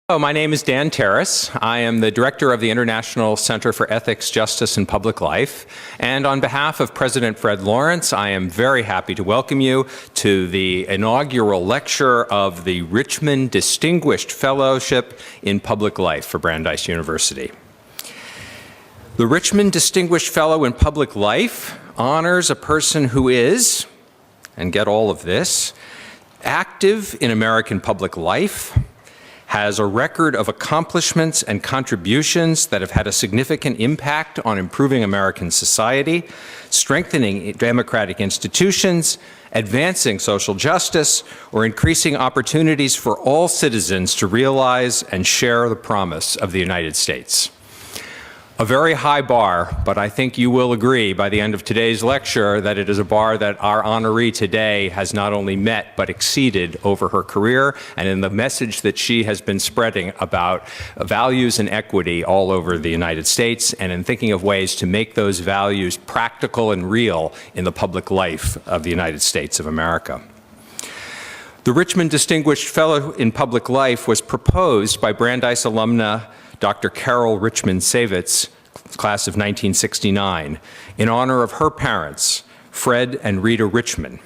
Hello, my name is Dan Terrace. I am the director of the International Center for Ethics, Justice, and Public Life. And on behalf of President Fred Lawrence, I am very happy to welcome you to the inaugural lecture of the Richman Distinguished Fellowship in Public Life for Brandeis University. The Richman Distinguished Fellow in Public Life honors a person who is, and get all of this, active in American public life, has a record of accomplishments and contributions that have had a significant impact on improving American society, strengthening democratic institutions, advancing social justice, or increasing opportunities for all citizens to realize and share the promise of the United States. A very high bar, but I think you will agree by the end of today's lecture that it is a bar that our honoree today has not only met but exceeded over her career and in the message that she has been spreading about values and equity all over the United States, and in thinking of ways to make those values practical and real in the public life of the United States of America. The Richman Distinguished Fellow in Public Life was proposed by Brandeis alumna Dr. Carol Richman Savitz, class of 1969, in honor of her parents, Fred and Rita Richman.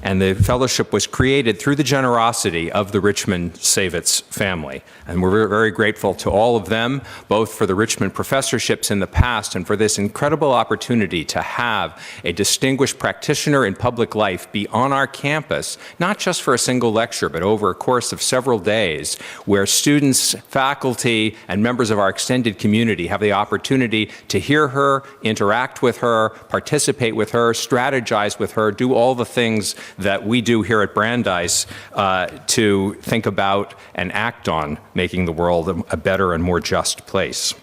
And the fellowship was created through the generosity of the Richman Savitz family. And we're very grateful to all of them, both for the Richman professorships in the past and for this incredible opportunity to have a distinguished practitioner in public life be on our campus, not just for a single lecture, but over a course of several days, where students, faculty, and members of our extended community have the opportunity to hear her, interact with her, participate with her, strategize with her, do all the things that we do here at Brandeis to think about and act on making the world a better and more just place.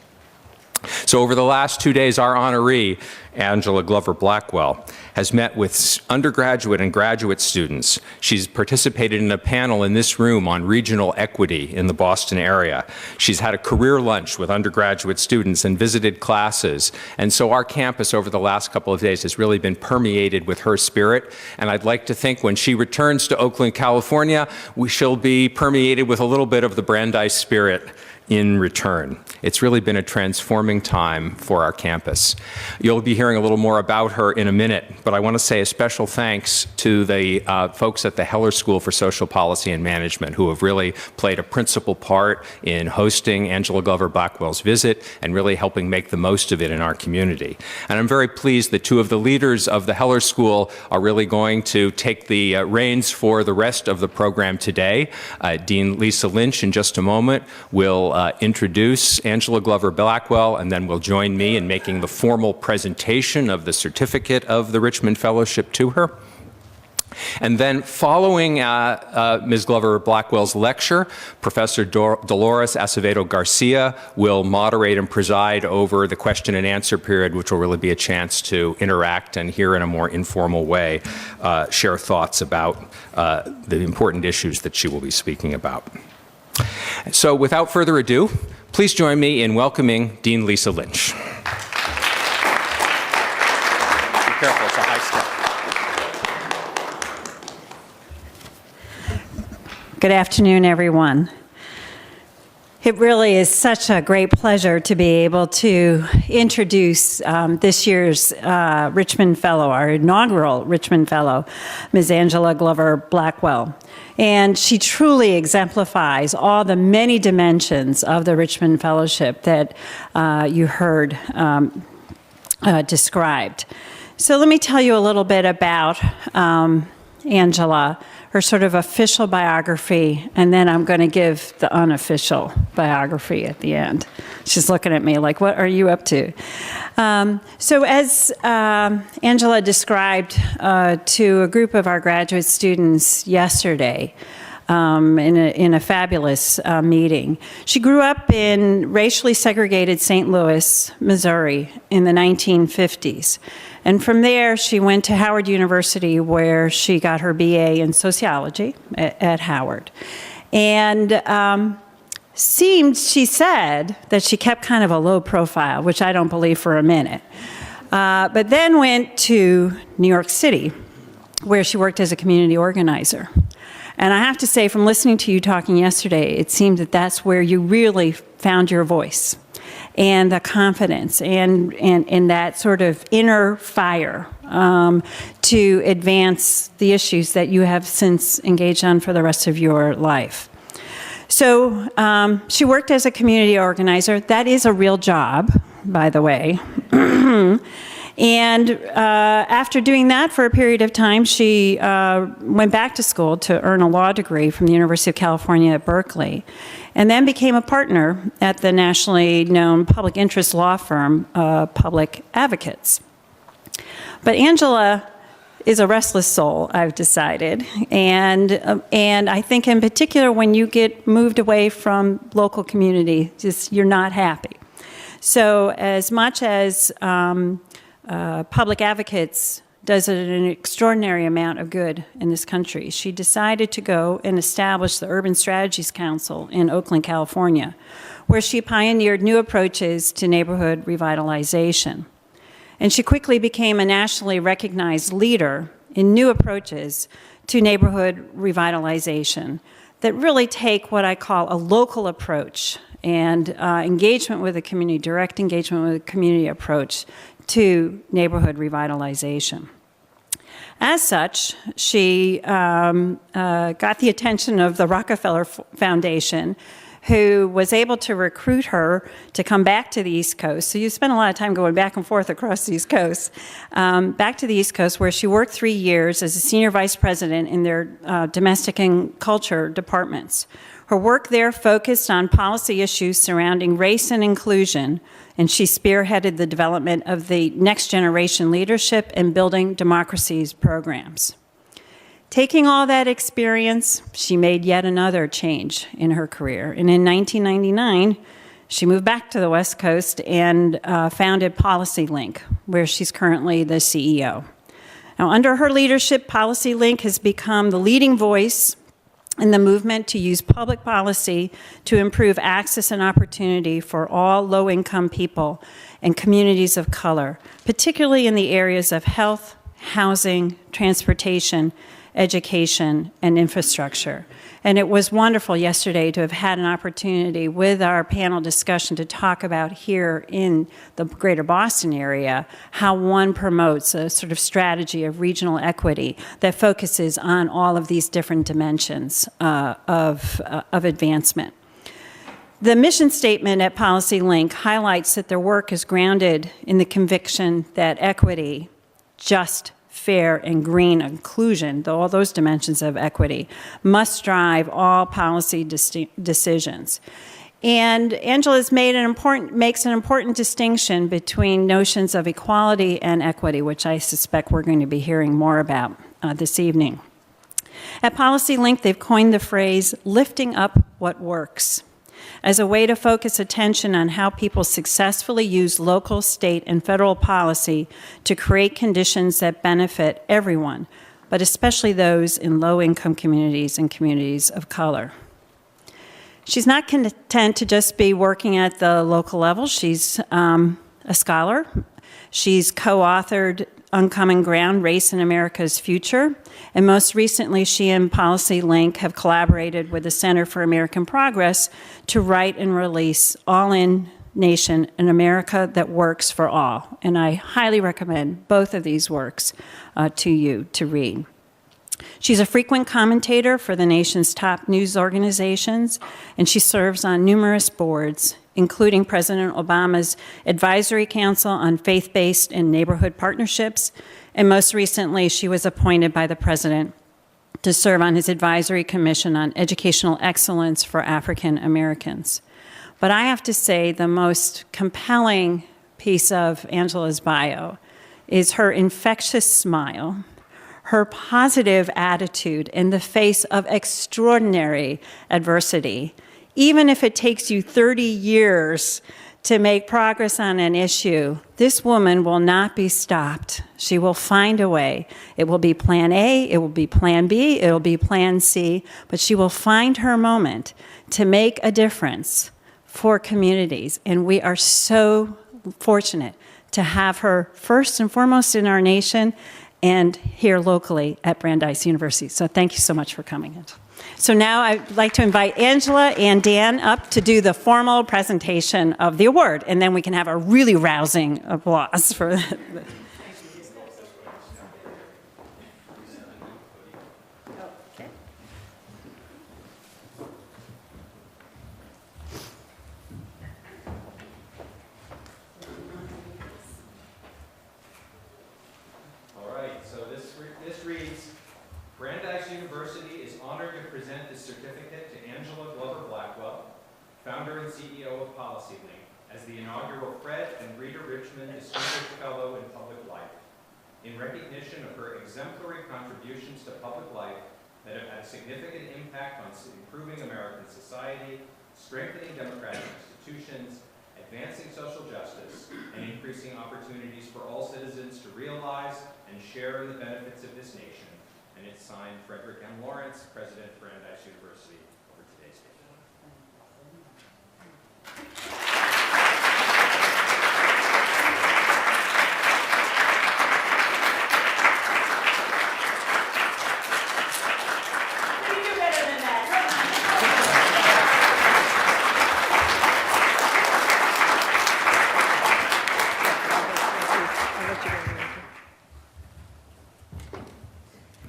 So over the last 2 days, our honoree, Angela Glover Blackwell, has met with undergraduate and graduate students. She's participated in a panel in this room on regional equity in the Boston area. She's had a career lunch with undergraduate students and visited classes. And so our campus over the last couple of days has really been permeated with her spirit. And I'd like to think when she returns to Oakland, California, she'll be permeated with a little bit of the Brandeis spirit in return. It's really been a transforming time for our campus. You'll be hearing a little more about her in a minute, but I want to say a special thanks to the folks at the Heller School for Social Policy and Management, who have really played a principal part in hosting Angela Glover Blackwell's visit and really helping make the most of it in our community. And I'm very pleased that two of the leaders of the Heller School are really going to take the reins for the rest of the program today. Dean Lisa Lynch, in just a moment, will introduce Angela Glover Blackwell, and then will join me in making the formal presentation of the certificate of the Richman Fellowship to her. And then following Ms. Glover Blackwell's lecture, Professor Dolores Acevedo Garcia will moderate and preside over the question and answer period, which will really be a chance to interact and hear in a more informal way, share thoughts about the important issues that she will be speaking about. So without further ado, please join me in welcoming Dean Lisa Lynch. Be careful, it's a high step. Good afternoon, everyone. It really is such a great pleasure to be able to introduce this year's Richman Fellow, our inaugural Richman Fellow, Ms. Angela Glover Blackwell. And she truly exemplifies all the many dimensions of the Richman Fellowship that you heard described. So let me tell you a little bit about Angela, her sort of official biography, and then I'm going to give the unofficial biography at the end. She's looking at me like, what are you up to? So as Angela described to a group of our graduate students yesterday, in a fabulous meeting. She grew up in racially segregated St. Louis, Missouri in the 1950s. And from there, she went to Howard University, where she got her BA in sociology at Howard. And she said that she kept kind of a low profile, which I don't believe for a minute. But then went to New York City, where she worked as a community organizer. And I have to say, from listening to you talking yesterday, it seemed that that's where you really found your voice and the confidence and that sort of inner fire to advance the issues that you have since engaged on for the rest of your life. So she worked as a community organizer. That is a real job, by the way. And after doing that for a period of time, she went back to school to earn a law degree from the University of California at Berkeley, and then became a partner at the nationally known public interest law firm, Public Advocates. But Angela is a restless soul, I've decided, and I think in particular when you get moved away from local community, just you're not happy. So as much as Public Advocates does an extraordinary amount of good in this country, she decided to go and establish the Urban Strategies Council in Oakland, California, where she pioneered new approaches to neighborhood revitalization. And she quickly became a nationally recognized leader in new approaches to neighborhood revitalization that really take what I call a local approach and engagement with the community, direct engagement with the community approach to neighborhood revitalization. As such, she got the attention of the Rockefeller Foundation, who was able to recruit her to come back to the East Coast. So you spent a lot of time going back and forth across the East Coast. Back to the East Coast, where she worked 3 years as a senior vice president in their domestic and culture departments. Her work there focused on policy issues surrounding race and inclusion, and she spearheaded the development of the Next Generation Leadership and Building Democracies programs. Taking all that experience, she made yet another change in her career. And in 1999, she moved back to the West Coast and founded PolicyLink, where she's currently the CEO. Now, under her leadership, PolicyLink has become the leading voice in the movement to use public policy to improve access and opportunity for all low-income people and communities of color, particularly in the areas of health, housing, transportation, education, and infrastructure. And it was wonderful yesterday to have had an opportunity with our panel discussion to talk about here in the greater Boston area how one promotes a sort of strategy of regional equity that focuses on all of these different dimensions of advancement. The mission statement at PolicyLink highlights that their work is grounded in the conviction that equity, just, fair, and green inclusion, all those dimensions of equity, must drive all policy decisions. And Angela makes an important distinction between notions of equality and equity, which I suspect we're going to be hearing more about this evening. At PolicyLink, they've coined the phrase, lifting up what works, as a way to focus attention on how people successfully use local, state, and federal policy to create conditions that benefit everyone, but especially those in low-income communities and communities of color. She's not content to just be working at the local level. She's a scholar. She's co-authored Uncommon Ground, Race in America's Future. And most recently, she and PolicyLink have collaborated with the Center for American Progress to write and release All In Nation, an America that Works for All. And I highly recommend both of these works to you to read. She's a frequent commentator for the nation's top news organizations, and she serves on numerous boards, including President Obama's Advisory Council on Faith-Based and Neighborhood Partnerships, and most recently, she was appointed by the President to serve on his Advisory Commission on Educational Excellence for African Americans. But I have to say the most compelling piece of Angela's bio is her infectious smile, her positive attitude in the face of extraordinary adversity. Even if it takes you 30 years to make progress on an issue, this woman will not be stopped. She will find a way. It will be plan A, it will be plan B, it will be plan C, but she will find her moment to make a difference for communities. And we are so fortunate to have her first and foremost in our nation and here locally at Brandeis University. So thank you so much for coming in. So now I'd like to invite Angela and Dan up to do the formal presentation of the award, and then we can have a really rousing applause for that. Brandeis University is honored to present this certificate to Angela Glover Blackwell, founder and CEO of PolicyLink, as the inaugural Fred and Rita Richman Distinguished Fellow in Public Life, in recognition of her exemplary contributions to public life that have had a significant impact on improving American society, strengthening democratic institutions, advancing social justice, and increasing opportunities for all citizens to realize and share in the benefits of this nation. And it's signed Frederick M. Lawrence, President of Brandeis University, over today's day. You do better than that.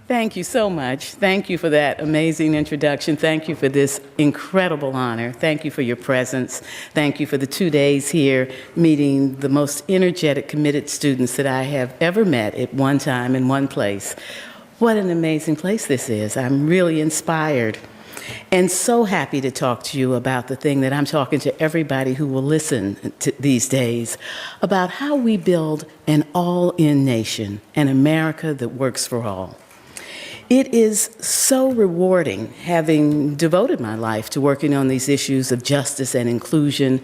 Thank you so much. Thank you for that amazing introduction. Thank you for this incredible honor. Thank you for your presence. Thank you for the 2 days here meeting the most energetic, committed students that I have ever met at one time in one place. What an amazing place this is. I'm really inspired and so happy to talk to you about the thing that I'm talking to everybody who will listen to these days, about how we build an all-in nation, an America that works for all. It is so rewarding, having devoted my life to working on these issues of justice and inclusion,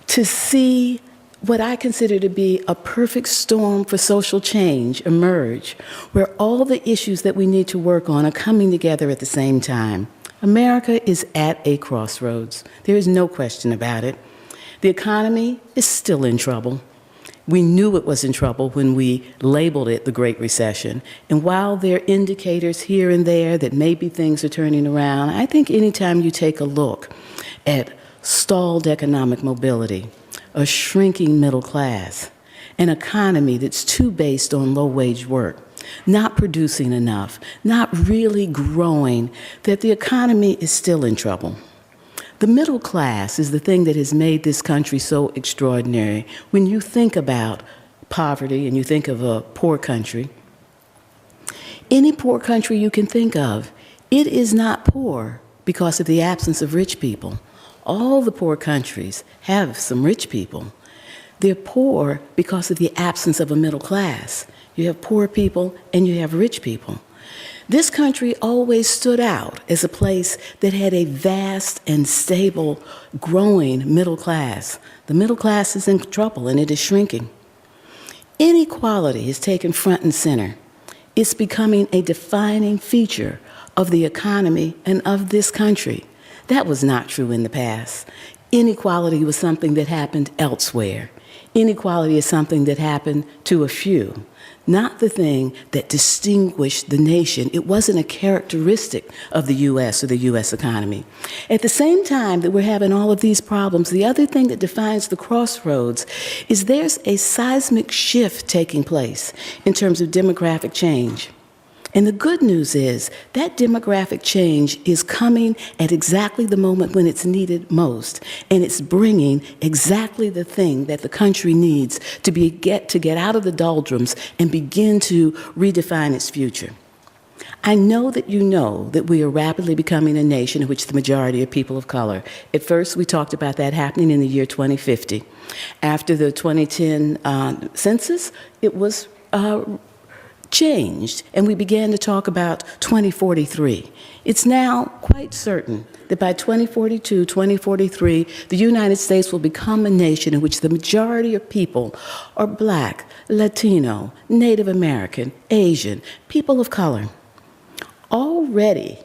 to see what I consider to be a perfect storm for social change emerge, where all the issues that we need to work on are coming together at the same time. America is at a crossroads. There is no question about it. The economy is still in trouble. We knew it was in trouble when we labeled it the Great Recession. And while there are indicators here and there that maybe things are turning around, I think anytime you take a look at stalled economic mobility, a shrinking middle class, an economy that's too based on low-wage work, not producing enough, not really growing, that the economy is still in trouble. The middle class is the thing that has made this country so extraordinary. When you think about poverty and you think of a poor country, any poor country you can think of, it is not poor because of the absence of rich people. All the poor countries have some rich people. They're poor because of the absence of a middle class. You have poor people and you have rich people. This country always stood out as a place that had a vast and stable, growing middle class. The middle class is in trouble and it is shrinking. Inequality is taken front and center. It's becoming a defining feature of the economy and of this country. That was not true in the past. Inequality was something that happened elsewhere. Inequality is something that happened to a few, not the thing that distinguished the nation. It wasn't a characteristic of the U.S. or the U.S. economy. At the same time that we're having all of these problems, the other thing that defines the crossroads is there's a seismic shift taking place in terms of demographic change. And the good news is that demographic change is coming at exactly the moment when it's needed most, and it's bringing exactly the thing that the country needs to get out of the doldrums and begin to redefine its future. I know that you know that we are rapidly becoming a nation in which the majority are people of color. At first, we talked about that happening in the year 2050. After the 2010 census, it was changed, and we began to talk about 2043. It's now quite certain that by 2042, 2043, the United States will become a nation in which the majority of people are Black, Latino, Native American, Asian, people of color. Already,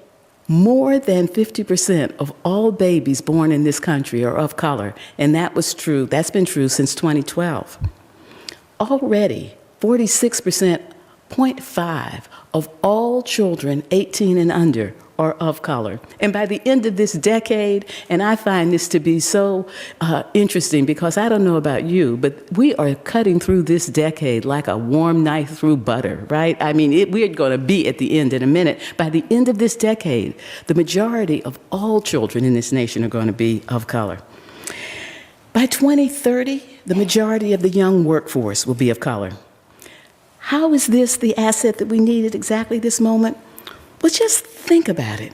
more than 50% of all babies born in this country are of color, and that's been true since 2012. Already, 46%, 0.5 of all children 18 and under are of color. And by the end of this decade, and I find this to be so interesting because I don't know about you, but we are cutting through this decade like a warm knife through butter, right? I mean, we're going to be at the end in a minute. By the end of this decade, the majority of all children in this nation are going to be of color. By 2030, the majority of the young workforce will be of color. How is this the asset that we need at exactly this moment? Well, just think about it.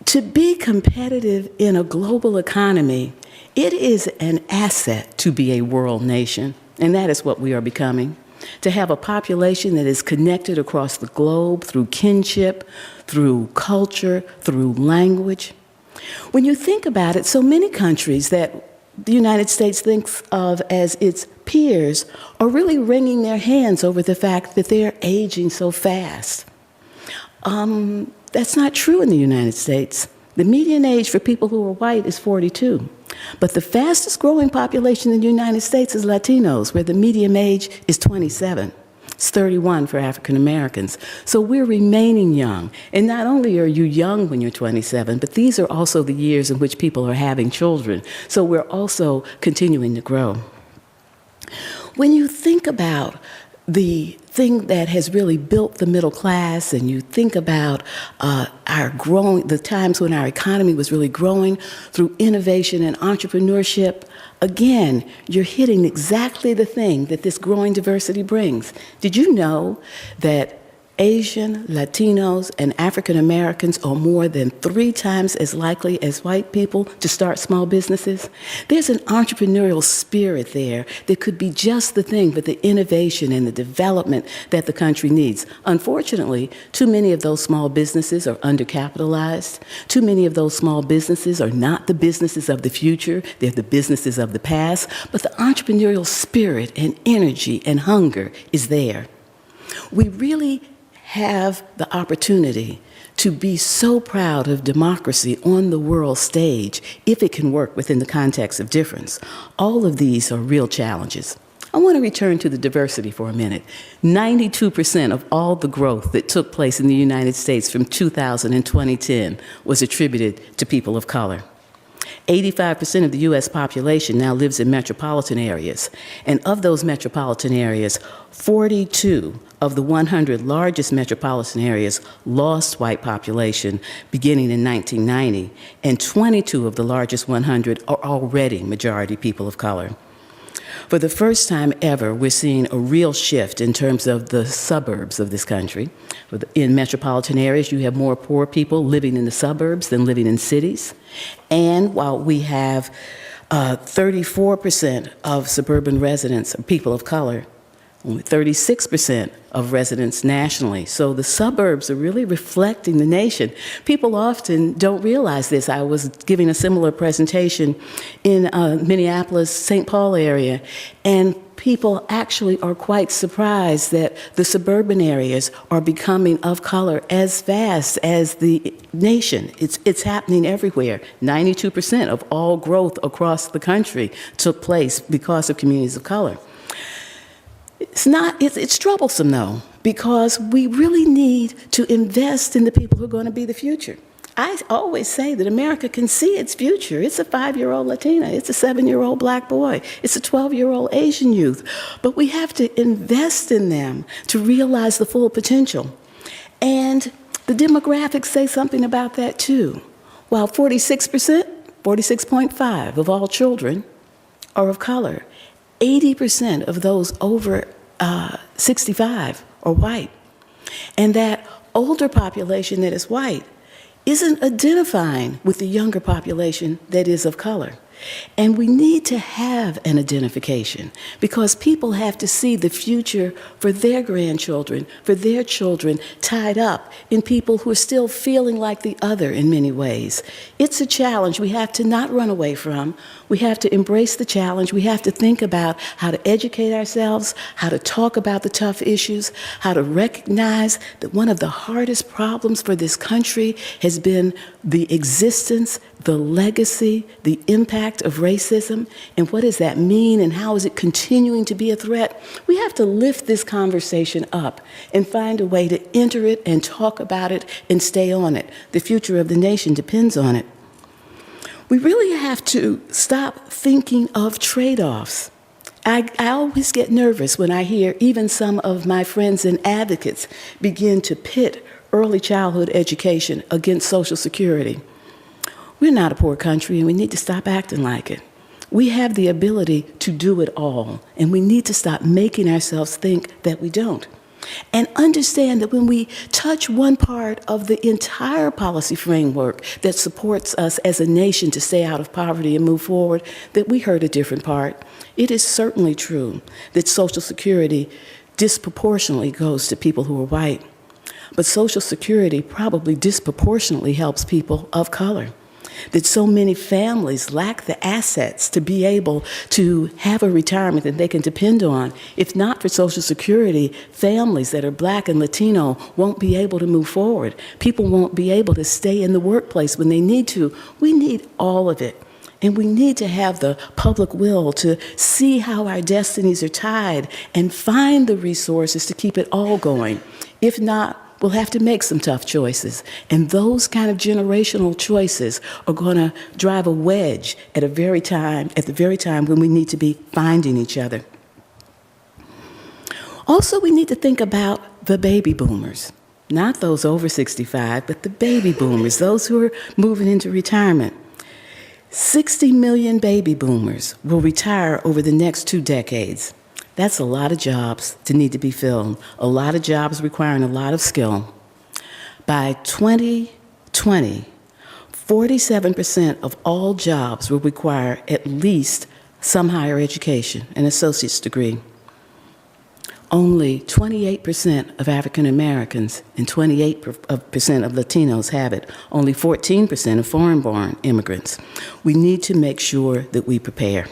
To be competitive in a global economy, it is an asset to be a world nation, and that is what we are becoming. To have a population that is connected across the globe through kinship, through culture, through language. When you think about it, so many countries that the United States thinks of as its peers are really wringing their hands over the fact that they're aging so fast. That's not true in the United States. The median age for people who are white is 42. But the fastest growing population in the United States is Latinos, where the median age is 27. It's 31 for African Americans. So we're remaining young. And not only are you young when you're 27, but these are also the years in which people are having children. So we're also continuing to grow. When you think about the thing that has really built the middle class, and you think about the times when our economy was really growing through innovation and entrepreneurship, again, you're hitting exactly the thing that this growing diversity brings. Did you know that Asian, Latinos, and African Americans are more than 3 times as likely as white people to start small businesses? There's an entrepreneurial spirit there that could be just the thing for the innovation and the development that the country needs. Unfortunately, too many of those small businesses are undercapitalized. Too many of those small businesses are not the businesses of the future. They're the businesses of the past. But the entrepreneurial spirit and energy and hunger is there. We really have the opportunity to be so proud of democracy on the world stage if it can work within the context of difference. All of these are real challenges. I want to return to the diversity for a minute. 92% of all the growth that took place in the United States from 2000 and 2010 was attributed to people of color. 85% of the U.S. population now lives in metropolitan areas, and of those metropolitan areas, 42 of the 100 largest metropolitan areas lost white population beginning in 1990, and 22 of the largest 100 are already majority people of color. For the first time ever, we're seeing a real shift in terms of the suburbs of this country. In metropolitan areas, you have more poor people living in the suburbs than living in cities. And while we have 34% of suburban residents are people of color, only 36% of residents nationally. So the suburbs are really reflecting the nation. People often don't realize this. I was giving a similar presentation in Minneapolis, St. Paul area, and people actually are quite surprised that the suburban areas are becoming of color as fast as the nation. It's happening everywhere. 92% of all growth across the country took place because of communities of color. It's troublesome though, because we really need to invest in the people who are going to be the future. I always say that America can see its future. It's a 5-year-old Latina. It's a 7-year-old black boy. It's a 12-year-old Asian youth. But we have to invest in them to realize the full potential. And the demographics say something about that too. While 46%, 46.5% of all children are of color, 80% of those over 65 are white. And that older population that is white isn't identifying with the younger population that is of color. And we need to have an identification because people have to see the future for their grandchildren, for their children, tied up in people who are still feeling like the other in many ways. It's a challenge we have to not run away from. We have to embrace the challenge. We have to think about how to educate ourselves, how to talk about the tough issues, how to recognize that one of the hardest problems for this country has been the existence, the legacy, the impact impact of racism and what does that mean and how is it continuing to be a threat, we have to lift this conversation up and find a way to enter it and talk about it and stay on it. The future of the nation depends on it. We really have to stop thinking of trade-offs. I always get nervous when I hear even some of my friends and advocates begin to pit early childhood education against Social Security. We're not a poor country, and we need to stop acting like it. We have the ability to do it all, and we need to stop making ourselves think that we don't. And understand that when we touch one part of the entire policy framework that supports us as a nation to stay out of poverty and move forward, that we hurt a different part. It is certainly true that Social Security disproportionately goes to people who are white, but Social Security probably disproportionately helps people of color. That so many families lack the assets to be able to have a retirement that they can depend on. If not for Social Security, families that are Black and Latino won't be able to move forward. People won't be able to stay in the workplace when they need to. We need all of it. And we need to have the public will to see how our destinies are tied and find the resources to keep it all going. If not, we'll have to make some tough choices. And those kind of generational choices are going to drive a wedge at the very time when we need to be finding each other. Also, we need to think about the baby boomers. Not those over 65, but the baby boomers, those who are moving into retirement. 60 million baby boomers will retire over the next 2 decades. That's a lot of jobs to need to be filled, a lot of jobs requiring a lot of skill. By 2020, 47% of all jobs will require at least some higher education, an associate's degree. Only 28% of African Americans and 28% of Latinos have it. Only 14% of foreign-born immigrants. We need to make sure that we prepare.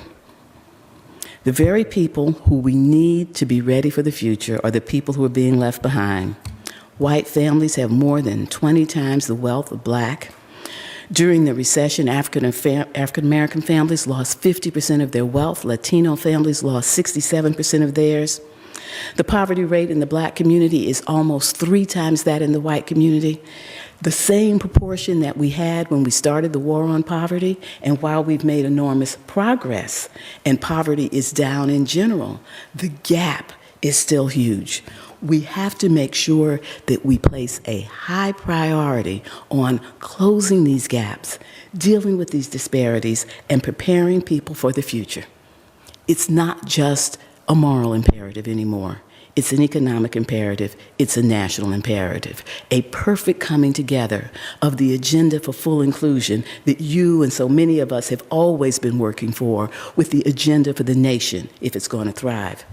The very people who we need to be ready for the future are the people who are being left behind. White families have more than 20 times the wealth of Black. During the recession, African American families lost 50% of their wealth. Latino families lost 67% of theirs. The poverty rate in the Black community is almost 3 times that in the white community. The same proportion that we had when we started the war on poverty, and while we've made enormous progress and poverty is down in general, the gap is still huge. We have to make sure that we place a high priority on closing these gaps, dealing with these disparities, and preparing people for the future. It's not just a moral imperative anymore. It's an economic imperative. It's a national imperative. A perfect coming together of the agenda for full inclusion that you and so many of us have always been working for with the agenda for the nation if it's going to thrive.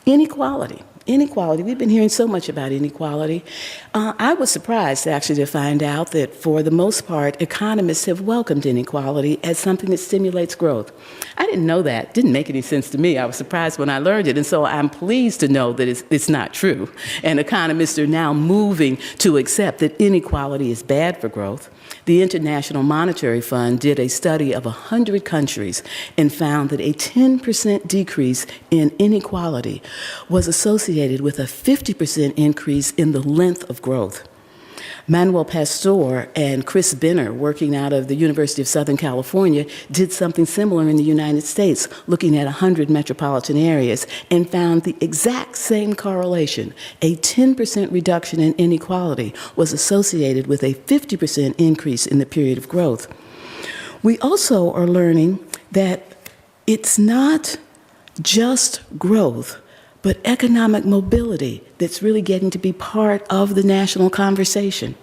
Inequality. Inequality. We've been hearing so much about inequality. I was surprised actually to find out that for the most part, economists have welcomed inequality as something that stimulates growth. I didn't know that. It didn't make any sense to me. I was surprised when I learned it. And so I'm pleased to know that it's not true. And economists are now moving to accept that inequality is bad for growth. The International Monetary Fund did a study of 100 countries and found that a 10% decrease in inequality was associated with a 50% increase in the length of growth. Manuel Pastor and Chris Benner, working out of the University of Southern California, did something similar in the United States, looking at 100 metropolitan areas, and found the exact same correlation. A 10% reduction in inequality was associated with a 50% increase in the period of growth. We also are learning that it's not just growth, but economic mobility that's really getting to be part of the national conversation.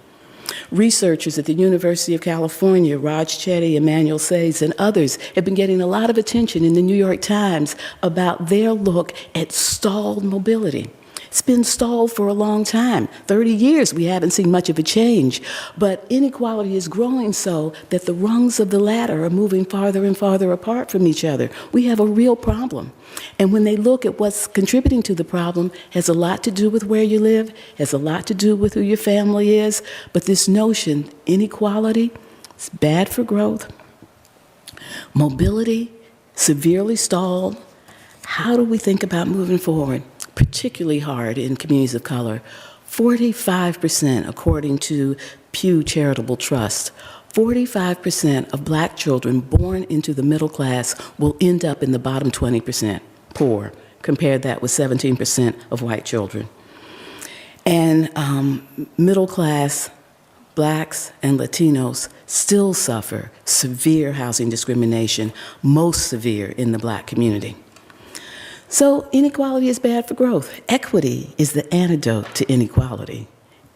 Researchers at the University of California, Raj Chetty, Emmanuel Says, and others have been getting a lot of attention in the New York Times about their look at stalled mobility. It's been stalled for a long time. 30 years, we haven't seen much of a change. But inequality is growing so that the rungs of the ladder are moving farther and farther apart from each other. We have a real problem. And when they look at what's contributing to the problem, has a lot to do with where you live, has a lot to do with who your family is. But this notion, inequality, is bad for growth. Mobility, severely stalled. How do we think about moving forward? Particularly hard in communities of color. 45%, according to Pew Charitable Trust, 45% of black children born into the middle class will end up in the bottom 20%, poor. Compare that with 17% of white children. And middle class blacks and Latinos still suffer severe housing discrimination, most severe in the black community. So inequality is bad for growth. Equity is the antidote to inequality.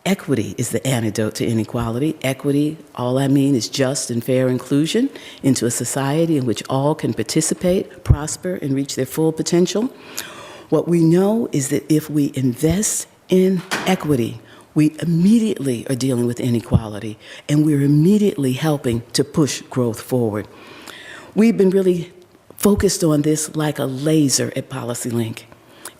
Equity is the antidote to inequality. Equity, all I mean, is just and fair inclusion into a society in which all can participate, prosper, and reach their full potential. What we know is that if we invest in equity, we immediately are dealing with inequality, and we're immediately helping to push growth forward. We've been really focused on this like a laser at PolicyLink.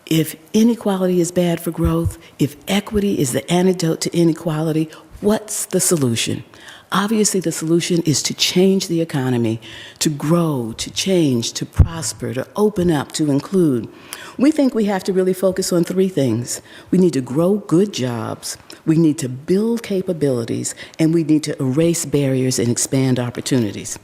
If inequality is bad for growth, if equity is the antidote to inequality, what's the solution? Obviously, the solution is to change the economy, to grow, to change, to prosper, to open up, to include. We think we have to really focus on three things. We need to grow good jobs, we need to build capabilities, and we need to erase barriers and expand opportunities.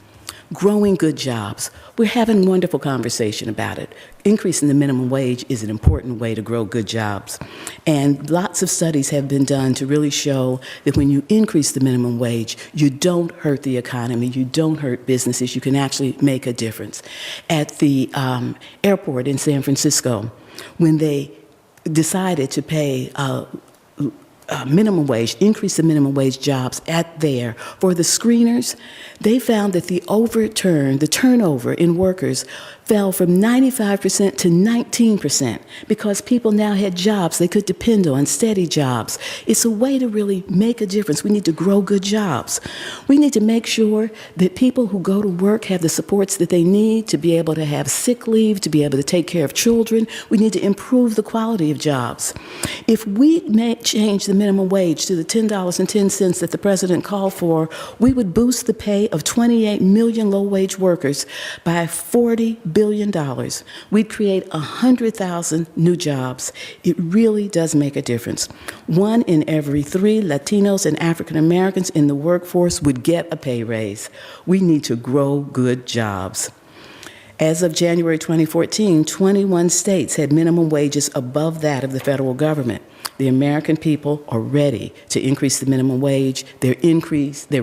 Growing good jobs. We're having a wonderful conversation about it. Increasing the minimum wage is an important way to grow good jobs. And lots of studies have been done to really show that when you increase the minimum wage, you don't hurt the economy, you don't hurt businesses, you can actually make a difference. At the airport in San Francisco, when they decided to pay minimum wage, increase the minimum wage jobs for the screeners, they found that the turnover in workers fell from 95% to 19% because people now had jobs they could depend on, steady jobs. It's a way to really make a difference. We need to grow good jobs. We need to make sure that people who go to work have the supports that they need to be able to have sick leave, to be able to take care of children. We need to improve the quality of jobs. If we change the minimum wage to the $10.10 that the president called for, we would boost the pay of 28 million low-wage workers by $40 billion. We'd create 100,000 new jobs. It really does make a difference. 1 in every 3 Latinos and African Americans in the workforce would get a pay raise. We need to grow good jobs. As of January 2014, 21 states had minimum wages above that of the federal government. The American people are ready to increase the minimum wage. They're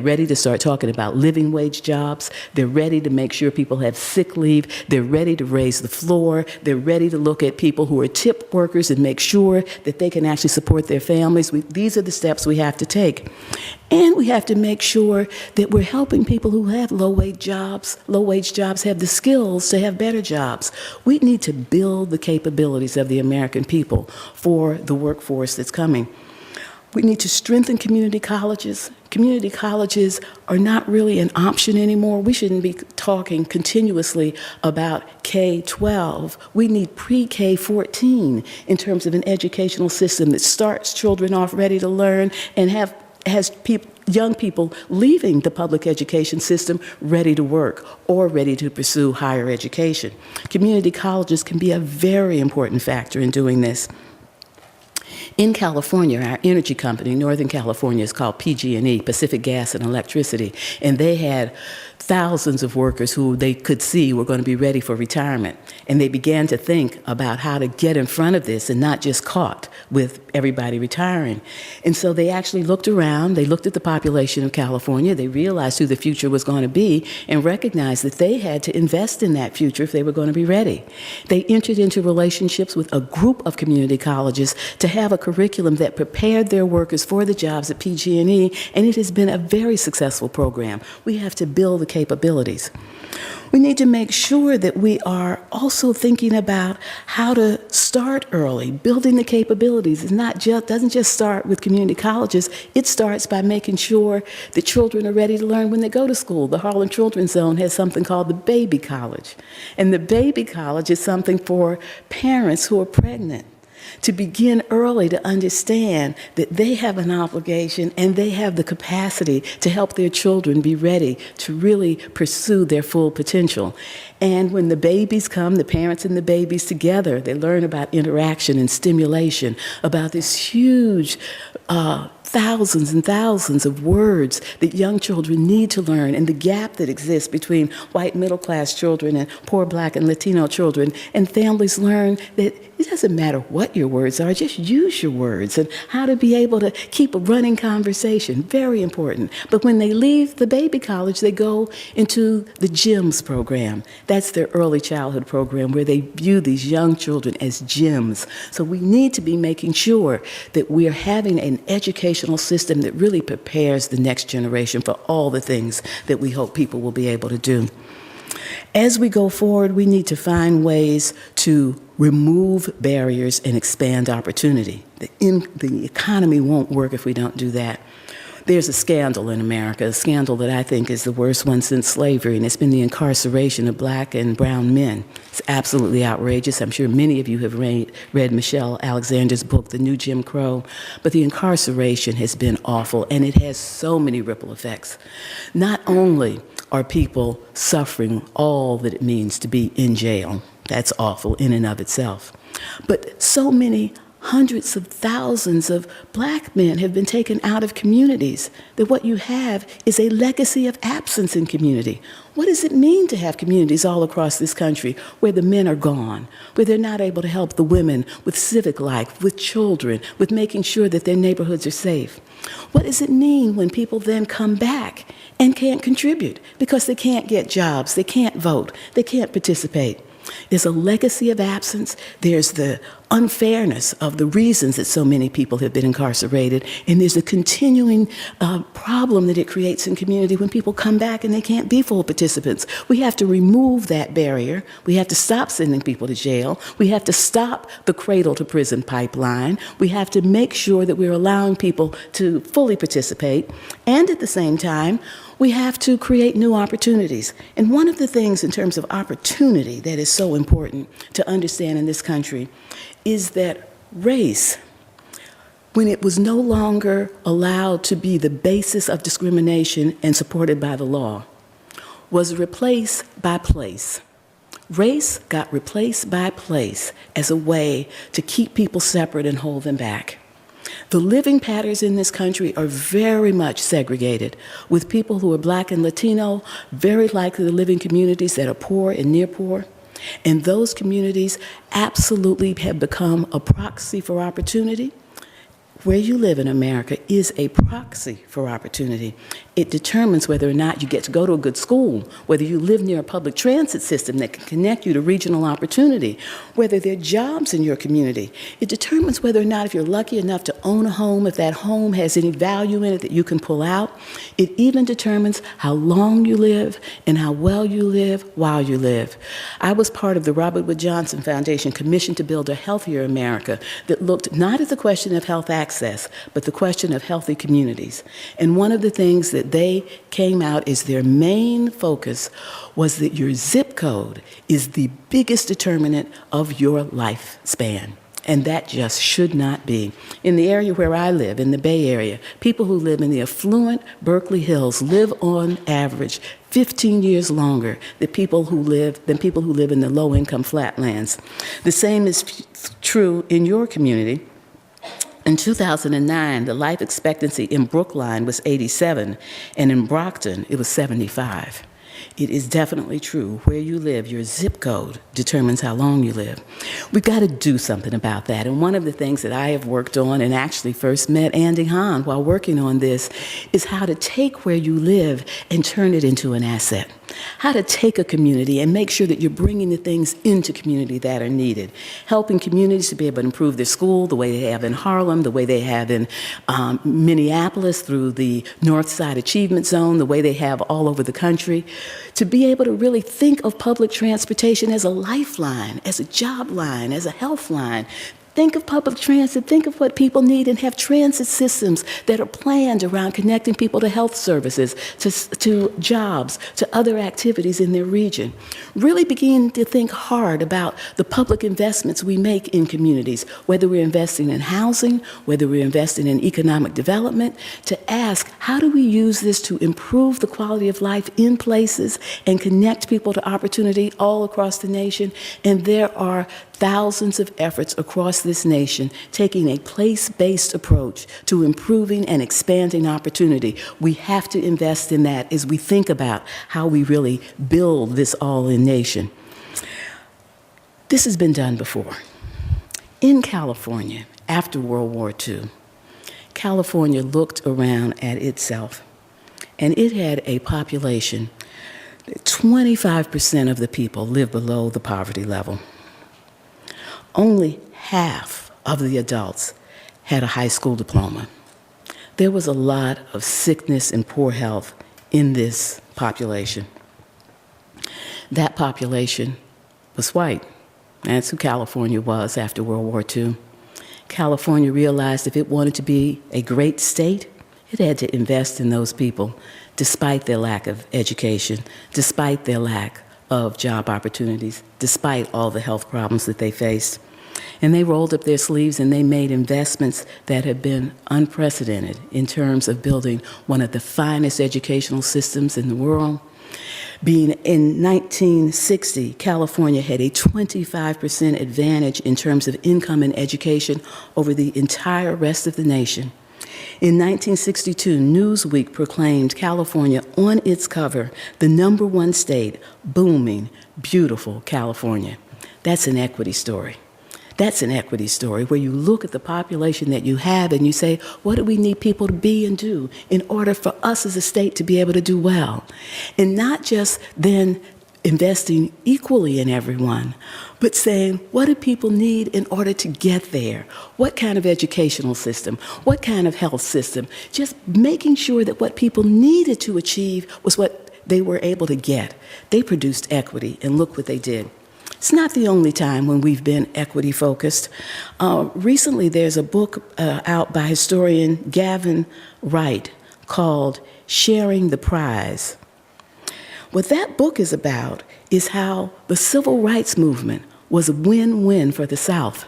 ready to start talking about living wage jobs. They're ready to make sure people have sick leave. They're ready to raise the floor. They're ready to look at people who are tip workers and make sure that they can actually support their families. These are the steps we have to take. And we have to make sure that we're helping people who have low-wage jobs have the skills to have better jobs. We need to build the capabilities of the American people for the workforce that's coming. We need to strengthen community colleges. Community colleges are not really an option anymore. We shouldn't be talking continuously about K-12. We need pre-K-14 in terms of an educational system that starts children off ready to learn and has young people leaving the public education system ready to work or ready to pursue higher education. Community colleges can be a very important factor in doing this. In California, our energy company, Northern California, is called PG&E, Pacific Gas and Electricity, and they had thousands of workers who they could see were going to be ready for retirement. And they began to think about how to get in front of this and not just caught with everybody retiring. And so they actually looked around, they looked at the population of California, they realized who the future was going to be and recognized that they had to invest in that future if they were going to be ready. They entered into relationships with a group of community colleges to have a curriculum that prepared their workers for the jobs at PG&E, and it has been a very successful program. We have to build the capabilities. We need to make sure that we are also thinking about how to start early. Building the capabilities doesn't just start with community colleges. It starts by making sure that children are ready to learn when they go to school. The Harlem Children's Zone has something called the Baby College. And the Baby College is something for parents who are pregnant. to begin early to understand that they have an obligation and they have the capacity to help their children be ready to really pursue their full potential. And when the babies come, the parents and the babies together, they learn about interaction and stimulation, about this huge thousands and thousands of words that young children need to learn, and the gap that exists between white middle-class children and poor Black and Latino children. And families learn that it doesn't matter what your words are, just use your words, and how to be able to keep a running conversation, very important. But when they leave the baby college, they go into the GEMS program. That's their early childhood program, where they view these young children as gems. So we need to be making sure that we're having an educational system that really prepares the next generation for all the things that we hope people will be able to do. As we go forward, we need to find ways to remove barriers and expand opportunity. The economy won't work if we don't do that. There's a scandal in America, a scandal that I think is the worst one since slavery, and it's been the incarceration of Black and brown men. It's absolutely outrageous. I'm sure many of you have read Michelle Alexander's book, The New Jim Crow, but the incarceration has been awful, and it has so many ripple effects. Not only are people suffering all that it means to be in jail, that's awful in and of itself, but so many hundreds of thousands of Black men have been taken out of communities, that what you have is a legacy of absence in community. What does it mean to have communities all across this country where the men are gone, where they're not able to help the women with civic life, with children, with making sure that their neighborhoods are safe? What does it mean when people then come back and can't contribute because they can't get jobs, they can't vote, they can't participate? There's a legacy of absence. There's the unfairness of the reasons that so many people have been incarcerated. And there's a continuing problem that it creates in community when people come back and they can't be full participants. We have to remove that barrier. We have to stop sending people to jail. We have to stop the cradle to prison pipeline. We have to make sure that we're allowing people to fully participate. And at the same time, we have to create new opportunities. And one of the things in terms of opportunity that is so important to understand in this country is that race, when it was no longer allowed to be the basis of discrimination and supported by the law, was replaced by place. Race got replaced by place as a way to keep people separate and hold them back. The living patterns in this country are very much segregated, with people who are Black and Latino very likely to live in communities that are poor and near poor. And those communities absolutely have become a proxy for opportunity. Where you live in America is a proxy for opportunity. It determines whether or not you get to go to a good school, whether you live near a public transit system that can connect you to regional opportunity, whether there are jobs in your community. It determines whether or not, if you're lucky enough to own a home, if that home has any value in it that you can pull out. It even determines how long you live and how well you live while you live. I was part of the Robert Wood Johnson Foundation commissioned to build a healthier America that looked not at the question of health access, but the question of healthy communities. And one of the things that they came out as their main focus was that your zip code is the biggest determinant of your lifespan. And that just should not be. In the area where I live, in the Bay Area, people who live in the affluent Berkeley Hills live on average 15 years longer than people who live in the low-income flatlands. The same is true in your community. In 2009, the life expectancy in Brookline was 87, and in Brockton, it was 75. It is definitely true. Where you live, your zip code determines how long you live. We've got to do something about that. And one of the things that I have worked on, and actually first met Andy Hahn while working on this, is how to take where you live and turn it into an asset. How to take a community and make sure that you're bringing the things into community that are needed. Helping communities to be able to improve their school the way they have in Harlem, the way they have in Minneapolis through the North Side Achievement Zone, the way they have all over the country. To be able to really think of public transportation as a lifeline, as a job line, as a health line. Think of public transit, think of what people need, and have transit systems that are planned around connecting people to health services, to jobs, to other activities in their region. Really begin to think hard about the public investments we make in communities, whether we're investing in housing, whether we're investing in economic development, to ask, how do we use this to improve the quality of life in places and connect people to opportunity all across the nation? And there are thousands of efforts across this nation taking a place-based approach to improving and expanding opportunity. We have to invest in that as we think about how we really build this all-in nation. This has been done before. In California, after World War II, California looked around at itself, and it had a population, 25% of the people live below the poverty level. Only half of the adults had a high school diploma. There was a lot of sickness and poor health in this population. That population was white. That's who California was after World War II. California realized if it wanted to be a great state, it had to invest in those people, despite their lack of education, despite their lack of job opportunities, despite all the health problems that they faced. And they rolled up their sleeves and they made investments that have been unprecedented in terms of building one of the finest educational systems in the world. Being in 1960, California had a 25% advantage in terms of income and education over the entire rest of the nation. In 1962, Newsweek proclaimed California on its cover the #1 state, booming, beautiful California. That's an equity story. That's an equity story where you look at the population that you have and you say, what do we need people to be and do in order for us as a state to be able to do well? And not just then investing equally in everyone, but saying, what do people need in order to get there? What kind of educational system? What kind of health system? Just making sure that what people needed to achieve was what they were able to get. They produced equity, and look what they did. It's not the only time when we've been equity focused. Recently, there's a book out by historian Gavin Wright called Sharing the Prize. What that book is about is how the civil rights movement was a win-win for the South.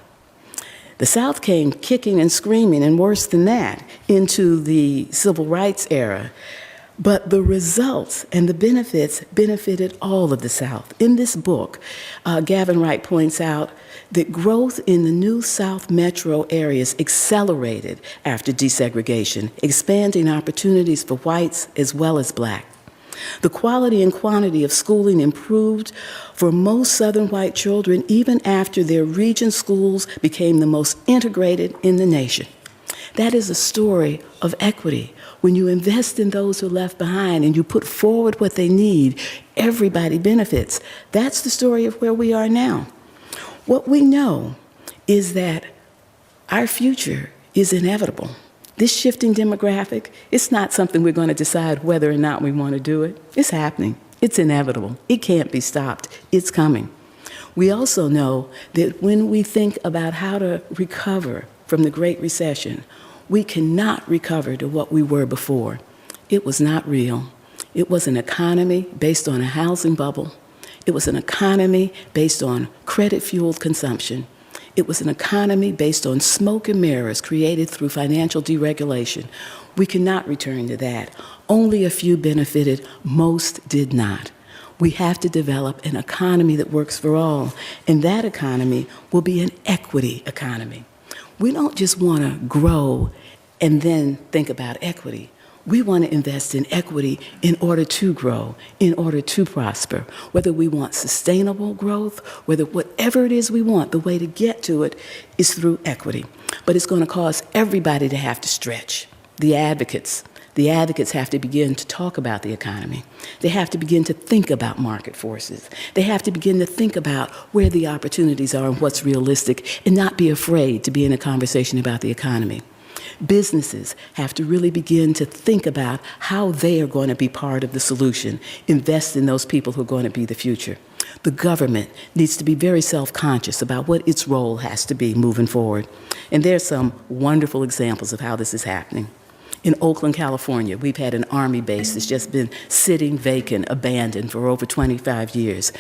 The South came kicking and screaming, and worse than that, into the civil rights era. But the results and the benefits benefited all of the South. In this book, Gavin Wright points out that growth in the new South metro areas accelerated after desegregation, expanding opportunities for whites as well as black. The quality and quantity of schooling improved for most Southern white children even after their region schools became the most integrated in the nation. That is a story of equity. When you invest in those who are left behind and you put forward what they need, everybody benefits. That's the story of where we are now. What we know is that our future is inevitable. This shifting demographic, it's not something we're going to decide whether or not we want to do it. It's happening. It's inevitable. It can't be stopped. It's coming. We also know that when we think about how to recover from the Great Recession, we cannot recover to what we were before. It was not real. It was an economy based on a housing bubble. It was an economy based on credit-fueled consumption. It was an economy based on smoke and mirrors created through financial deregulation. We cannot return to that. Only a few benefited, most did not. We have to develop an economy that works for all, and that economy will be an equity economy. We don't just want to grow and then think about equity. We want to invest in equity in order to grow, in order to prosper. Whether we want sustainable growth, whatever it is we want, the way to get to it is through equity. But it's going to cause everybody to have to stretch. The advocates have to begin to talk about the economy. They have to begin to think about market forces. They have to begin to think about where the opportunities are and what's realistic, and not be afraid to be in a conversation about the economy. Businesses have to really begin to think about how they are going to be part of the solution, invest in those people who are going to be the future. The government needs to be very self-conscious about what its role has to be moving forward. And there's some wonderful examples of how this is happening. In Oakland, California, we've had an Army base that's just been sitting vacant, abandoned for over 25 years.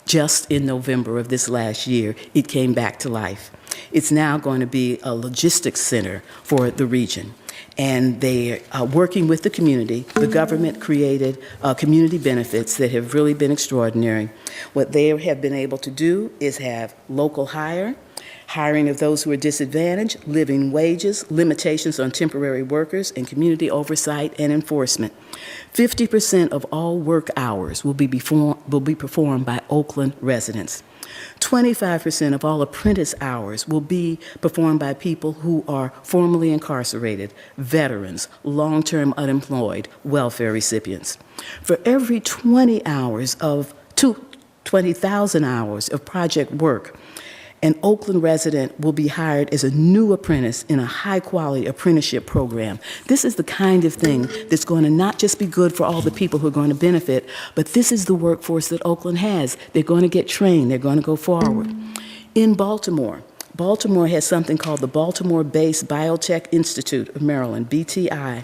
Just in November of this last year, it came back to life. It's now going to be a logistics center for the region. And they are working with the community. The government created community benefits that have really been extraordinary. What they have been able to do is have local hiring of those who are disadvantaged, living wages, limitations on temporary workers, and community oversight and enforcement. 50% of all work hours will be performed by Oakland residents. 25% of all apprentice hours will be performed by people who are formerly incarcerated, veterans, long-term unemployed, welfare recipients. For every 20,000 hours of project work, an Oakland resident will be hired as a new apprentice in a high-quality apprenticeship program. This is the kind of thing that's going to not just be good for all the people who are going to benefit, but this is the workforce that Oakland has. They're going to get trained. They're going to go forward. In Baltimore has something called the Baltimore-based Biotech Institute of Maryland, BTI,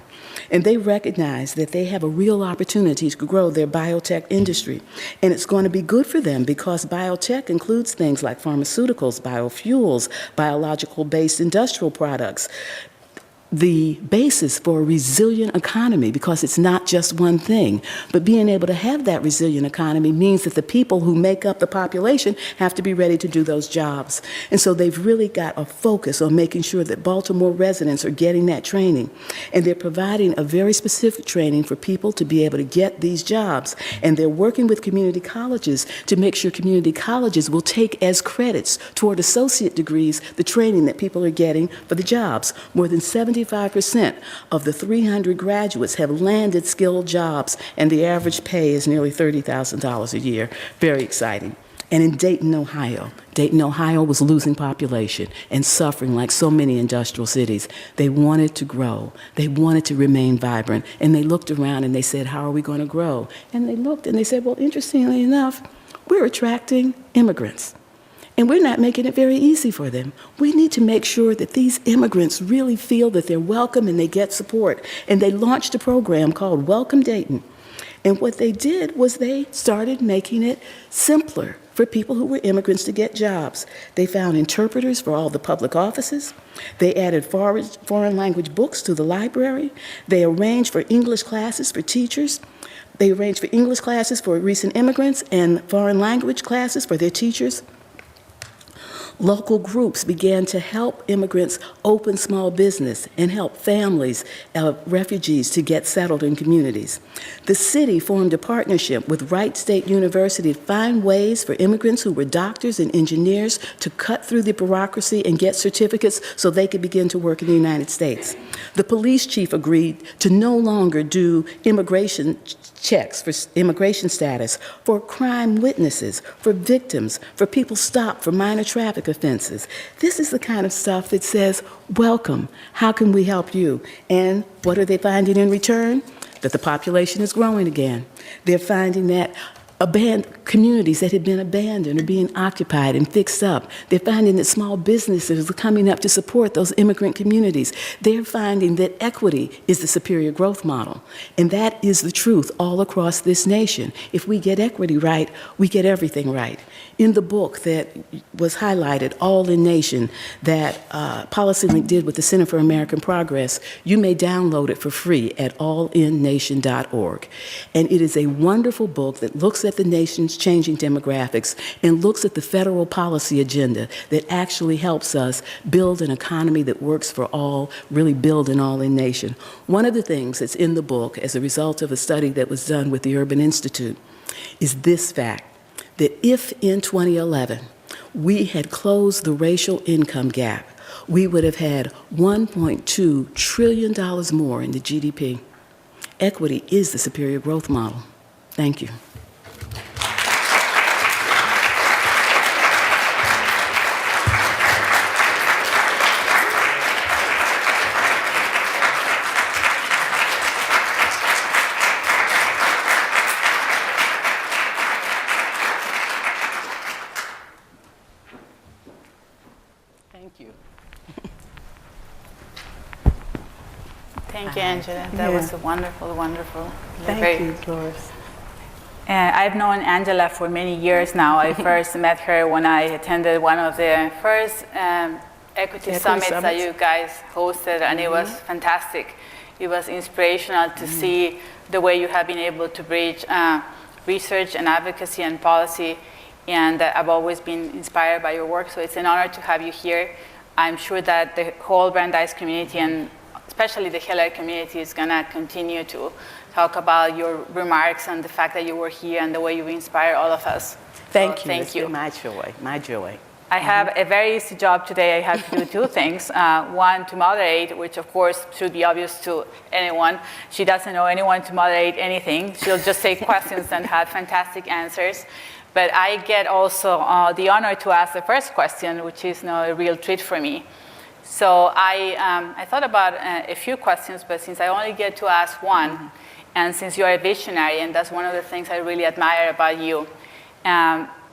and they recognize that they have a real opportunity to grow their biotech industry. And it's going to be good for them because biotech includes things like pharmaceuticals, biofuels, biological-based industrial products, the basis for a resilient economy, because it's not just one thing. But being able to have that resilient economy means that the people who make up the population have to be ready to do those jobs. And so they've really got a focus on making sure that Baltimore residents are getting that training. And they're providing a very specific training for people to be able to get these jobs. And they're working with community colleges to make sure community colleges will take as credits toward associate degrees the training that people are getting for the jobs. More than 75% of the 300 graduates have landed skilled jobs, and the average pay is nearly $30,000 a year. Very exciting. And in Dayton, Ohio was losing population and suffering like so many industrial cities. They wanted to grow. They wanted to remain vibrant. And they looked around and they said, how are we going to grow? And they looked and they said, well, interestingly enough, we're attracting immigrants. And we're not making it very easy for them. We need to make sure that these immigrants really feel that they're welcome and they get support. And they launched a program called Welcome Dayton. And what they did was they started making it simpler for people who were immigrants to get jobs. They found interpreters for all the public offices. They added foreign language books to the library. They arranged for English classes for teachers. They arranged for English classes for recent immigrants and foreign language classes for their teachers. Local groups began to help immigrants open small business and help families of refugees to get settled in communities. The city formed a partnership with Wright State University to find ways for immigrants who were doctors and engineers to cut through the bureaucracy and get certificates so they could begin to work in the United States. The police chief agreed to no longer do immigration checks for immigration status, for crime witnesses, for victims, for people stopped for minor traffic offenses. This is the kind of stuff that says, welcome, how can we help you? And what are they finding in return? That the population is growing again. They're finding that communities that had been abandoned are being occupied and fixed up. They're finding that small businesses are coming up to support those immigrant communities. They're finding that equity is the superior growth model. And that is the truth all across this nation. If we get equity right, we get everything right. In the book that was highlighted, All in Nation, that PolicyLink did with the Center for American Progress, you may download it for free at allinnation.org. And it is a wonderful book that looks at the nation's changing demographics and looks at the federal policy agenda that actually helps us build an economy that works for all, really build an all-in nation. One of the things that's in the book as a result of a study that was done with the Urban Institute is this fact, that if in 2011 we had closed the racial income gap, we would have had $1.2 trillion more in the GDP. Equity is the superior growth model. Thank you. Thank you, Angela. That was wonderful, wonderful. Thank you, Doris. I've known Angela for many years now. I first met her when I attended one of the first equity summits that you guys hosted, and it was fantastic. It was inspirational to see the way you have been able to bridge research and advocacy and policy, and I've always been inspired by your work, so it's an honor to have you here. I'm sure that the whole Brandeis community, and especially the Hillary community, is going to continue to talk about your remarks and the fact that you were here and the way you inspire all of us. Thank So you. thank It's you. been my joy, my joy. I have a very easy job today. I have to do two things. One, to moderate, which of course should be obvious to anyone. She doesn't know anyone to moderate anything. She'll just take questions and have fantastic answers. But I get also the honor to ask the first question, which is a real treat for me. So I thought about a few questions, but since I only get to ask one, and since you're a visionary, and that's one of the things I really admire about you,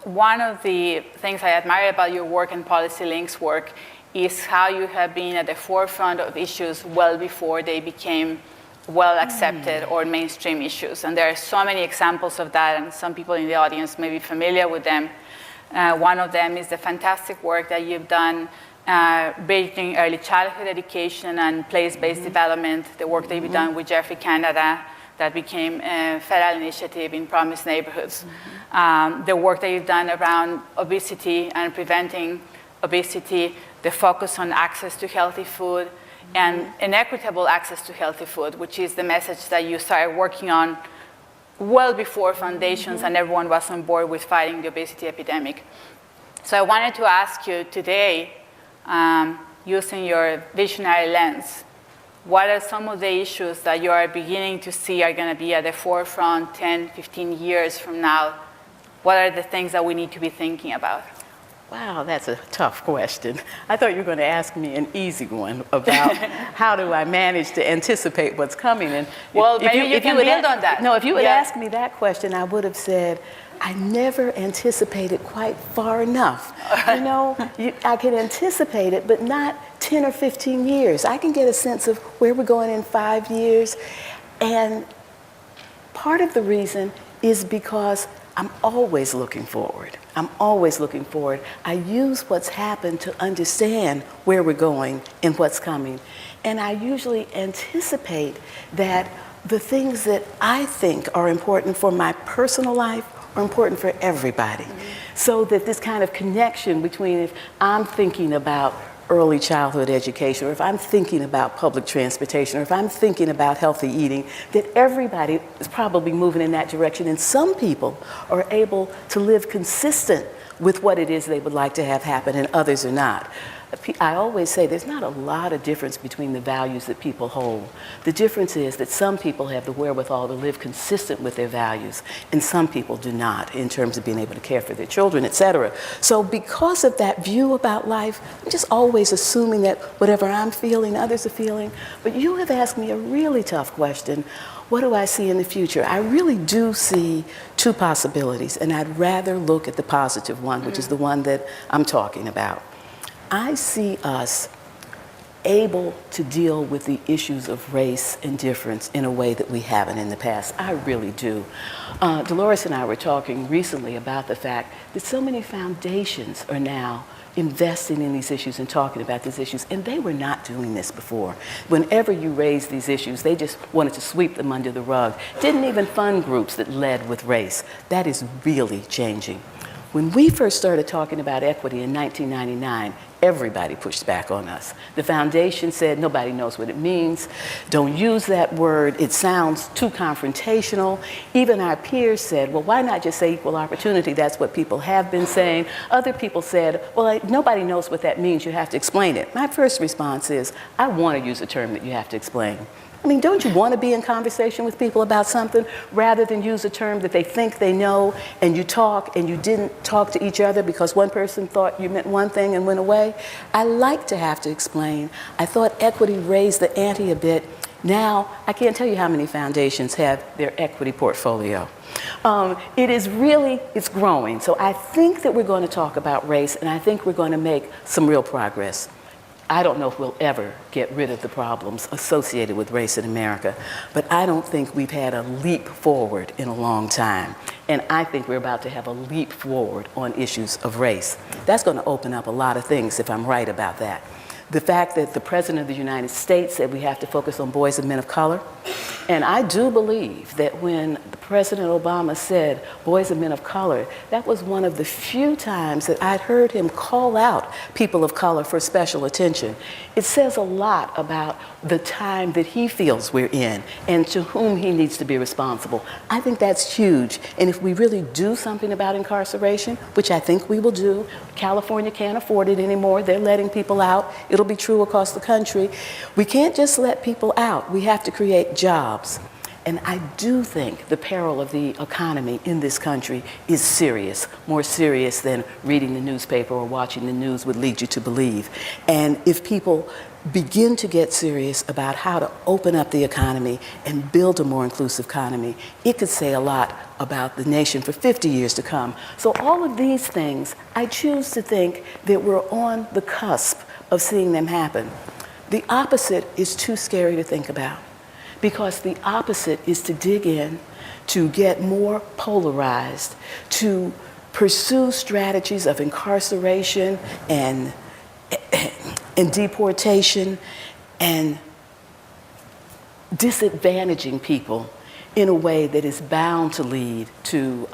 one of the things I admire about your work and PolicyLink's work is how you have been at the forefront of issues well before they became well accepted or mainstream issues. And there are so many examples of that, and some people in the audience may be familiar with them. One of them is the fantastic work that you've done bridging early childhood education and place-based development, the work that you've done with Jeffrey Canada that became a federal initiative in promised neighborhoods. The work that you've done around obesity and preventing obesity, the focus on access to healthy food, and inequitable access to healthy food, which is the message that you started working on well before foundations and everyone was on board with fighting the obesity epidemic. So I wanted to ask you today, using your visionary lens, what are some of the issues that you are beginning to see are going to be at the forefront 10, 15 years from now? What are the things that we need to be thinking about? Wow, that's a tough question. I thought you were going to ask me an easy one about how do I manage to anticipate what's coming. And well, maybe you can build on that. No, if you had asked me that question, I would have said, I never anticipated quite far enough. I can anticipate it, but not 10 or 15 years. I can get a sense of where we're going in 5 years. And part of the reason is because I'm always looking forward. I'm always looking forward. I use what's happened to understand where we're going and what's coming. And I usually anticipate that the things that I think are important for my personal life are important for everybody. So that this kind of connection between if I'm thinking about early childhood education, or if I'm thinking about public transportation, or if I'm thinking about healthy eating, that everybody is probably moving in that direction. And some people are able to live consistent with what it is they would like to have happen, and others are not. I always say there's not a lot of difference between the values that people hold. The difference is that some people have the wherewithal to live consistent with their values, and some people do not in terms of being able to care for their children, et cetera. So because of that view about life, I'm just always assuming that whatever I'm feeling, others are feeling. But you have asked me a really tough question. What do I see in the future? I really do see two possibilities, and I'd rather look at the positive one, which is the one that I'm talking about. I see us able to deal with the issues of race and difference in a way that we haven't in the past. I really do. Dolores and I were talking recently about the fact that so many foundations are now investing in these issues and talking about these issues, and they were not doing this before. Whenever you raised these issues, they just wanted to sweep them under the rug. Didn't even fund groups that led with race. That is really changing. When we first started talking about equity in 1999, everybody pushed back on us. The foundation said, nobody knows what it means. Don't use that word. It sounds too confrontational. Even our peers said, well, why not just say equal opportunity? That's what people have been saying. Other people said, well, nobody knows what that means. You have to explain it. My first response is, I want to use a term that you have to explain. I mean, don't you want to be in conversation with people about something rather than use a term that they think they know, and you talk and you didn't talk to each other because one person thought you meant one thing and went away? I like to have to explain. I thought equity raised the ante a bit. Now, I can't tell you how many foundations have their equity portfolio. It's growing. So I think that we're going to talk about race, and I think we're going to make some real progress. I don't know if we'll ever get rid of the problems associated with race in America, but I don't think we've had a leap forward in a long time. And I think we're about to have a leap forward on issues of race. That's going to open up a lot of things if I'm right about that. The fact that the President of the United States said we have to focus on boys and men of color. And I do believe that when President Obama said boys and men of color, that was one of the few times that I'd heard him call out people of color for special attention. It says a lot about the time that he feels we're in and to whom he needs to be responsible. I think that's huge. And if we really do something about incarceration, which I think we will do, California can't afford it anymore. They're letting people out. It'll be true across the country. We can't just let people out. We have to create jobs. And I do think the peril of the economy in this country is serious, more serious than reading the newspaper or watching the news would lead you to believe. And if people begin to get serious about how to open up the economy and build a more inclusive economy, it could say a lot about the nation for 50 years to come. So all of these things, I choose to think that we're on the cusp of seeing them happen. The opposite is too scary to think about, because the opposite is to dig in, to get more polarized, to pursue strategies of incarceration and deportation and disadvantaging people in a way that is bound to lead to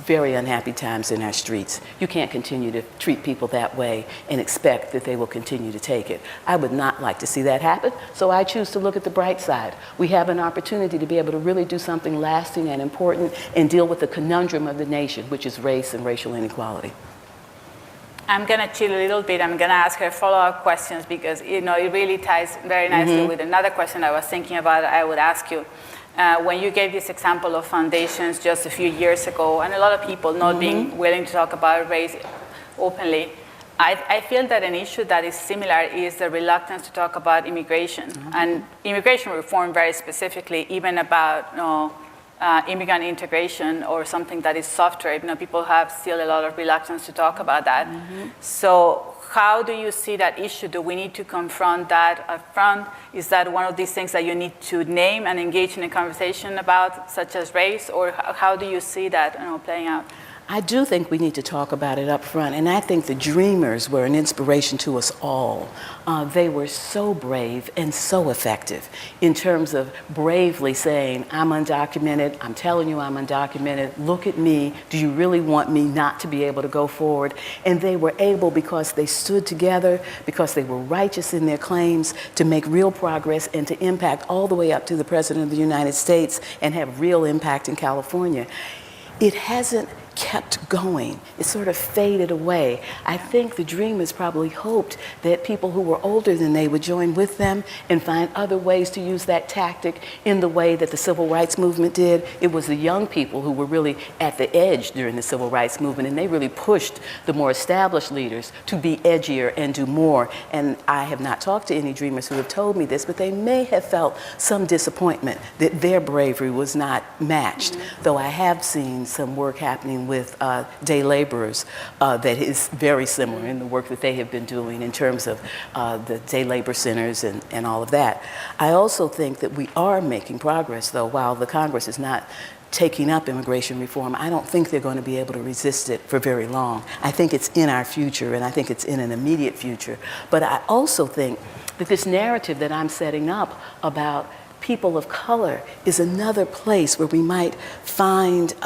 very unhappy times in our streets. You can't continue to treat people that way and expect that they will continue to take it. I would not like to see that happen, so I choose to look at the bright side. We have an opportunity to be able to really do something lasting and important and deal with the conundrum of the nation, which is race and racial inequality. I'm going to chill a little bit. I'm going to ask her follow-up questions because it really ties very nicely with another question I was thinking about I would ask you. When you gave this example of foundations just a few years ago, and a lot of people not being willing to talk about race openly, I feel that an issue that is similar is the reluctance to talk about immigration. And immigration reform very specifically, even about immigrant integration or something that is software. People have still a lot of reluctance to talk about that. So how do you see that issue? Do we need to confront that up front? Is that one of these things that you need to name and engage in a conversation about, such as race? Or how do you see that playing out? I do think we need to talk about it up front, and I think the Dreamers were an inspiration to us all. They were so brave and so effective in terms of bravely saying, I'm undocumented, I'm telling you I'm undocumented, look at me, do you really want me not to be able to go forward? And they were able, because they stood together, because they were righteous in their claims, to make real progress and to impact all the way up to the President of the United States and have real impact in California. It hasn't kept going. It sort of faded away. I think the Dreamers probably hoped that people who were older than they would join with them and find other ways to use that tactic in the way that the Civil Rights Movement did. It was the young people who were really at the edge during the Civil Rights Movement, and they really pushed the more established leaders to be edgier and do more. And I have not talked to any Dreamers who have told me this, but they may have felt some disappointment that their bravery was not matched, though I have seen some work happening with day laborers that is very similar in the work that they have been doing in terms of the day labor centers and all of that. I also think that we are making progress, though. While the Congress is not taking up immigration reform, I don't think they're going to be able to resist it for very long. I think it's in our future, and I think it's in an immediate future. But I also think that this narrative that I'm setting up about people of color is another place where we might find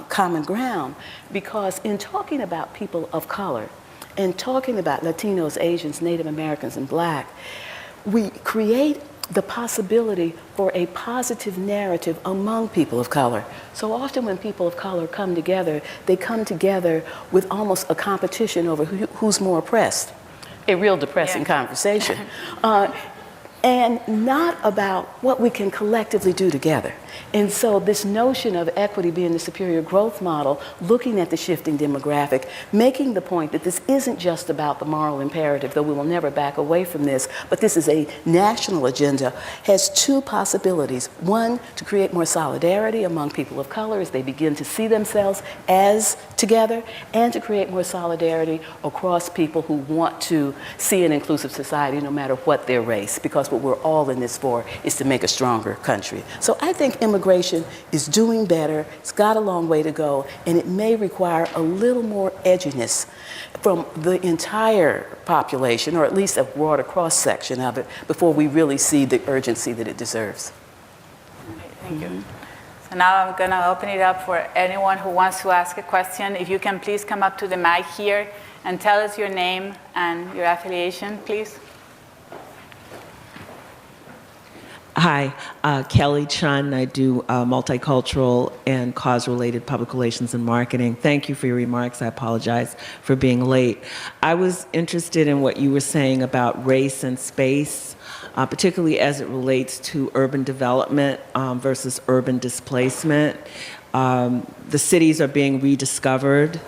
common ground, because in talking about people of color and talking about Latinos, Asians, Native Americans, and Black, we create the possibility for a positive narrative among people of color. So often when people of color come together, they come together with almost a competition over who's more oppressed. A real depressing conversation. And not about what we can collectively do together. And so this notion of equity being the superior growth model, looking at the shifting demographic, making the point that this isn't just about the moral imperative, though we will never back away from this, but this is a national agenda, has two possibilities. One, to create more solidarity among people of color as they begin to see themselves as together, and to create more solidarity across people who want to see an inclusive society no matter what their race, because what we're all in this for is to make a stronger country. So I think immigration is doing better, it's got a long way to go, and it may require a little more edginess from the entire population, or at least a broader cross-section of it, before we really see the urgency that it deserves. Okay, thank you. So now I'm going to open it up for anyone who wants to ask a question. If you can please come up to the mic here and tell us your name and your affiliation, please. Hi, Kelly Chun. I do multicultural and cause-related public relations and marketing. Thank you for your remarks. I apologize for being late. I was interested in what you were saying about race and space, particularly as it relates to urban development versus urban displacement. The cities are being rediscovered.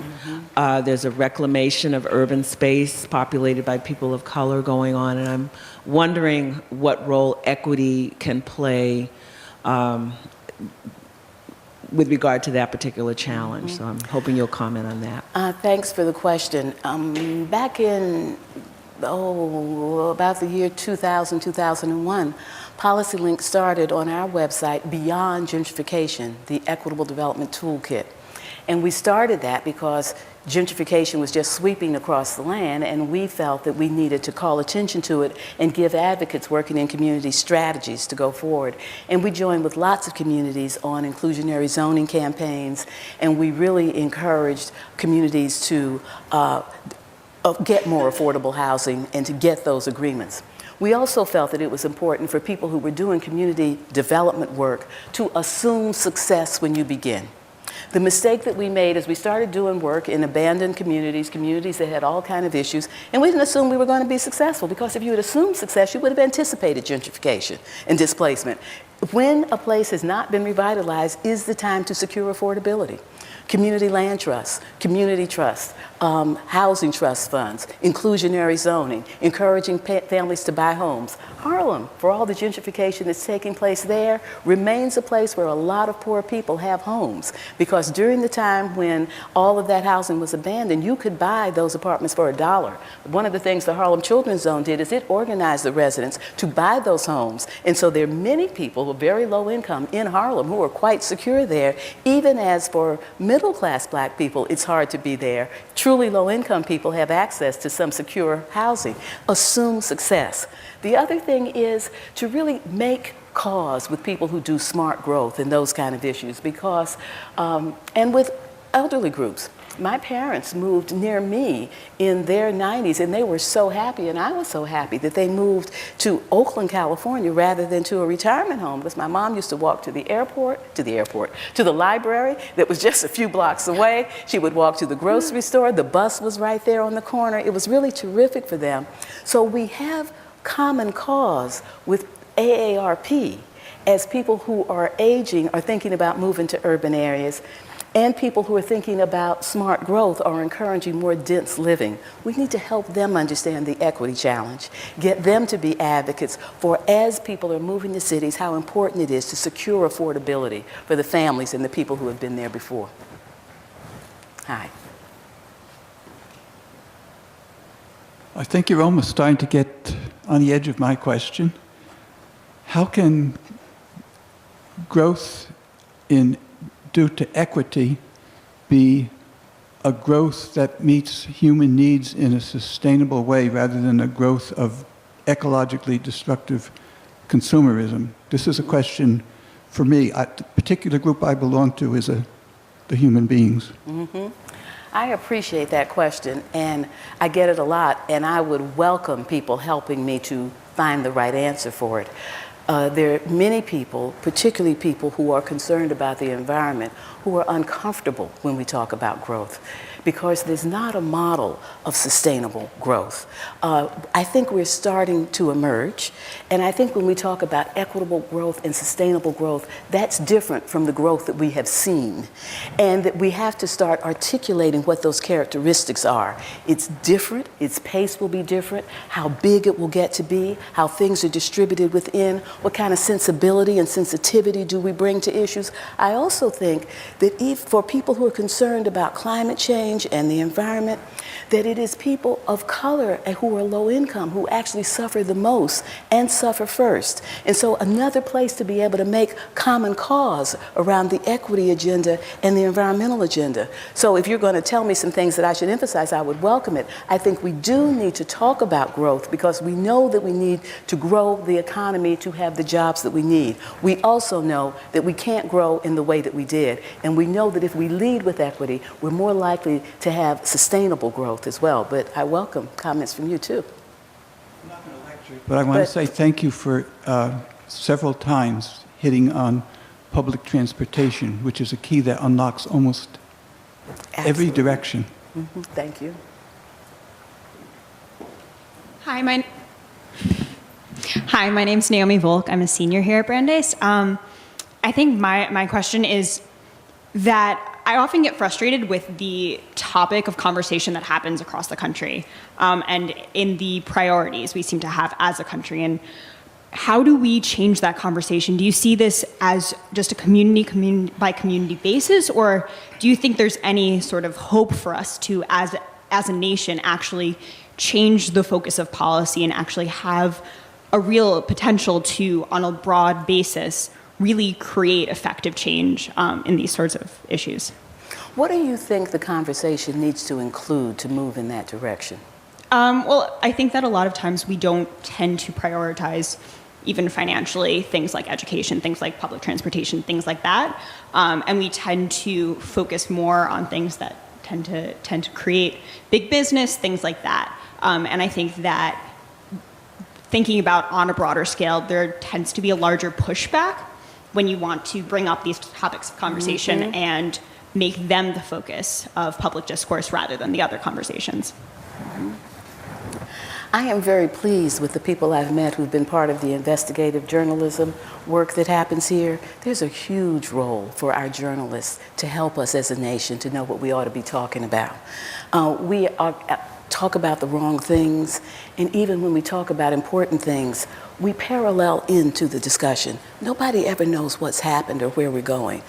There's a reclamation of urban space populated by people of color going on, and I'm wondering what role equity can play with regard to that particular challenge. So I'm hoping you'll comment on that. Thanks for the question. Back in, about the year 2000, 2001, PolicyLink started on our website Beyond Gentrification, the Equitable Development Toolkit. And we started that because gentrification was just sweeping across the land, and we felt that we needed to call attention to it and give advocates working in community strategies to go forward. And we joined with lots of communities on inclusionary zoning campaigns, and we really encouraged communities to get more affordable housing and to get those agreements. We also felt that it was important for people who were doing community development work to assume success when you begin. The mistake that we made is we started doing work in abandoned communities, communities that had all kinds of issues, and we didn't assume we were going to be successful, because if you had assumed success, you would have anticipated gentrification and displacement. When a place has not been revitalized is the time to secure affordability. Community land trusts, community trusts, housing trust funds, inclusionary zoning, encouraging families to buy homes. Harlem, for all the gentrification that's taking place there, remains a place where a lot of poor people have homes, because during the time when all of that housing was abandoned, you could buy those apartments for $1. One of the things the Harlem Children's Zone did is it organized the residents to buy those homes, and so there are many people with very low income in Harlem who are quite secure there, even as for middle-class black people, it's hard to be there. Truly low-income people have access to some secure housing. Assume success. The other thing is to really make cause with people who do smart growth and those kind of issues, because, and with elderly groups. My parents moved near me in their 90s, and they were so happy, and I was so happy that they moved to Oakland, California, rather than to a retirement home, because my mom used to walk to the library that was just a few blocks away. She would walk to the grocery store. The bus was right there on the corner. It was really terrific for them. So we have common cause with AARP as people who are aging are thinking about moving to urban areas, and people who are thinking about smart growth are encouraging more dense living. We need to help them understand the equity challenge, get them to be advocates for, as people are moving to cities, how important it is to secure affordability for the families and the people who have been there before. Hi. I think you're almost starting to get on the edge of my question. How can growth due to equity be a growth that meets human needs in a sustainable way rather than a growth of ecologically destructive consumerism? This is a question for me. The particular group I belong to is the human beings. Mm-hmm. I appreciate that question, and I get it a lot, and I would welcome people helping me to find the right answer for it. There are many people, particularly people who are concerned about the environment, who are uncomfortable when we talk about growth, because there's not a model of sustainable growth. I think we're starting to emerge, and I think when we talk about equitable growth and sustainable growth, that's different from the growth that we have seen, and that we have to start articulating what those characteristics are. It's different, its pace will be different, how big it will get to be, how things are distributed within, what kind of sensibility and sensitivity do we bring to issues. I also think that if for people who are concerned about climate change and the environment, that it is people of color who are low income who actually suffer the most and suffer first. And so another place to be able to make common cause around the equity agenda and the environmental agenda. So if you're going to tell me some things that I should emphasize, I would welcome it. I think we do need to talk about growth because we know that we need to grow the economy to have the jobs that we need. We also know that we can't grow in the way that we did. And we know that if we lead with equity, we're more likely to have sustainable growth as well. But I welcome comments from you too. I'm not going to lecture, but I want to say thank you for several times hitting on public transportation, which is a key that unlocks almost every direction. Mm-hmm. Thank you. Hi, my name's Naomi Volk. I'm a senior here at Brandeis. I think my question is that I often get frustrated with the topic of conversation that happens across the country and in the priorities we seem to have as a country. And how do we change that conversation? Do you see this as just a community by community basis, or do you think there's any sort of hope for us to, as a nation, actually change the focus of policy and actually have a real potential to, on a broad basis, really create effective change in these sorts of issues? What do you think the conversation needs to include to move in that direction? Well, I think that a lot of times we don't tend to prioritize, even financially, things like education, things like public transportation, things like that. And we tend to focus more on things that tend to create big business, things like that. And I think that thinking about on a broader scale, there tends to be a larger pushback when you want to bring up these topics of conversation mm-hmm. and make them the focus of public discourse rather than the other conversations. Mm-hmm. I am very pleased with the people I've met who've been part of the investigative journalism work that happens here. There's a huge role for our journalists to help us as a nation to know what we ought to be talking about. We talk about the wrong things, and even when we talk about important things, we parallel into the discussion. Nobody ever knows what's happened or where we're going.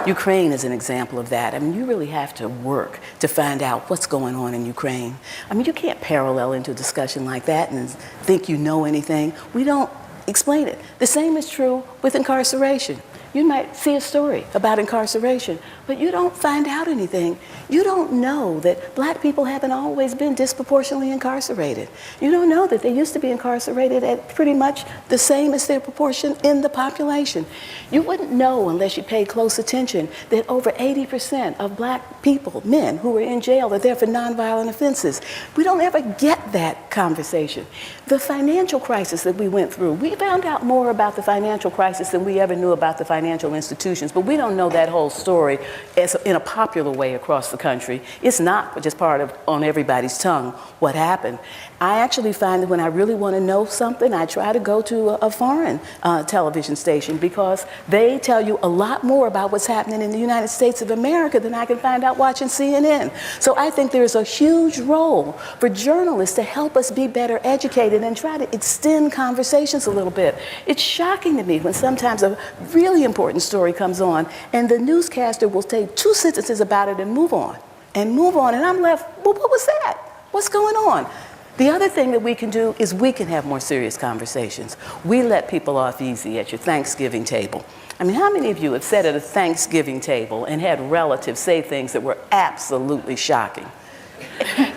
Ukraine is an example of that. I mean, you really have to work to find out what's going on in Ukraine. I mean, you can't parallel into a discussion like that and think you know anything. We don't explain it. The same is true with incarceration. You might see a story about incarceration, but you don't find out anything. You don't know that black people haven't always been disproportionately incarcerated. You don't know that they used to be incarcerated at pretty much the same as their proportion in the population. You wouldn't know unless you paid close attention that over 80% of black people, men who are in jail, are there for nonviolent offenses. We don't ever get that conversation. The financial crisis that we went through, we found out more about the financial crisis than we ever knew about the financial institutions, but we don't know that whole story in a popular way across the country. It's not just part of on everybody's tongue what happened. I actually find that when I really want to know something, I try to go to a foreign television station because they tell you a lot more about what's happening in the United States of America than I can find out watching CNN. So I think there's a huge role for journalists to help us be better educated and try to extend conversations a little bit. It's shocking to me when sometimes a really important story comes on and the newscaster will say 2 sentences about it and move on. And I'm left, well, what was that? What's going on? The other thing that we can do is we can have more serious conversations. We let people off easy at your Thanksgiving table. I mean, how many of you have sat at a Thanksgiving table and had relatives say things that were absolutely shocking?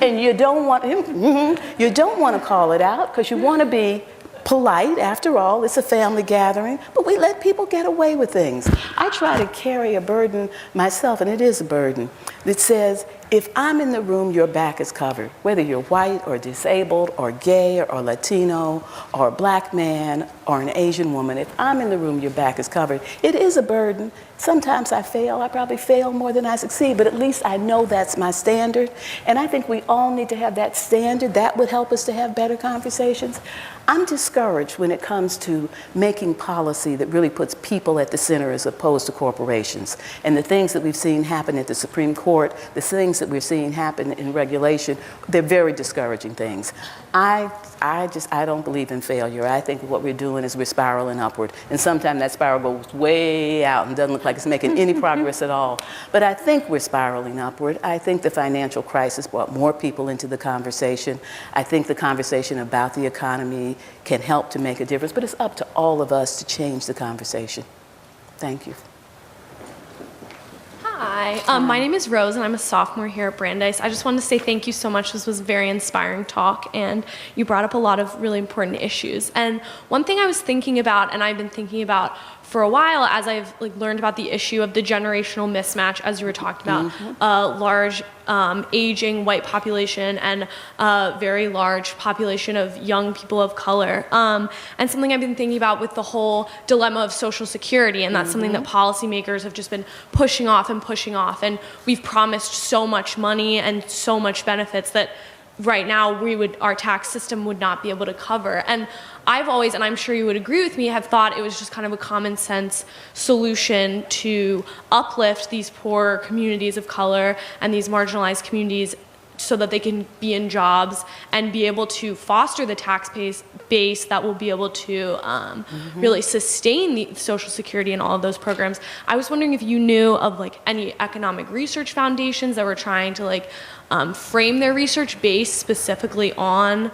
And you don't want to call it out because you want to be polite. After all, it's a family gathering, but we let people get away with things. I try to carry a burden myself, and it is a burden, that says If I'm in the room, your back is covered, whether you're white or disabled or gay or Latino or a black man or an Asian woman. If I'm in the room, your back is covered. It is a burden. Sometimes I fail. I probably fail more than I succeed, but at least I know that's my standard. And I think we all need to have that standard. That would help us to have better conversations. I'm discouraged when it comes to making policy that really puts people at the center as opposed to corporations. And the things that we've seen happen at the Supreme Court, the things that we're seeing happen in regulation, they're very discouraging things. I don't believe in failure. I think what we're doing is we're spiraling upward. And sometimes that spiral goes way out and doesn't look like it's making any progress at all. But I think we're spiraling upward. I think the financial crisis brought more people into the conversation. I think the conversation about the economy can help to make a difference, but it's up to all of us to change the conversation. Thank you. Hi, my name is Rose and I'm a sophomore here at Brandeis. I just wanted to say thank you so much. This was a very inspiring talk and you brought up a lot of really important issues. And one thing I was thinking about, and I've been thinking about for a while as I've learned about the issue of the generational mismatch, as you were talking about, a large aging white population and a very large population of young people of color. And something I've been thinking about with the whole dilemma of Social Security, and that's something that policymakers have just been pushing off. And we've promised so much money and so much benefits that right now our tax system would not be able to cover. And I've always, and I'm sure you would agree with me, have thought it was just kind of a common sense solution to uplift these poor communities of color and these marginalized communities so that they can be in jobs and be able to foster the tax base that will be able to really sustain the Social Security and all of those programs. I was wondering if you knew of any economic research foundations that were trying to frame their research based specifically on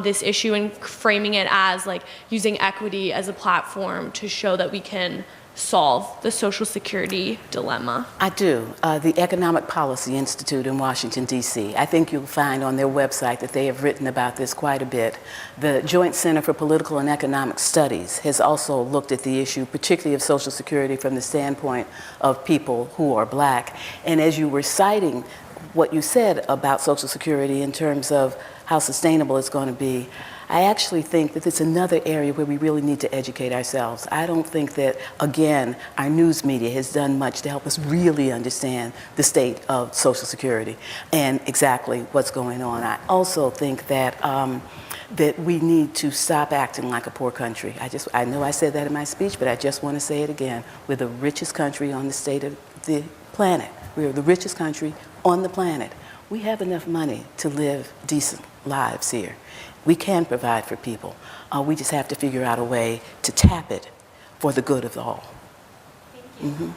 this issue and framing it as using equity as a platform to show that we can solve the Social Security dilemma. I do. The Economic Policy Institute in Washington, D.C. I think you'll find on their website that they have written about this quite a bit. The Joint Center for Political and Economic Studies has also looked at the issue, particularly of Social Security from the standpoint of people who are black. And as you were citing what you said about Social Security in terms of how sustainable it's going to be, I actually think that it's another area where we really need to educate ourselves. I don't think that, again, our news media has done much to help us really understand the state of Social Security and exactly what's going on. I also think that that we need to stop acting like a poor country. I know I said that in my speech, but I just want to say it again. We're the richest country on the state of the planet. We're the richest country on the planet. We have enough money to live decent lives here. We can provide for people. We just have to figure out a way to tap it for the good of all. Thank you.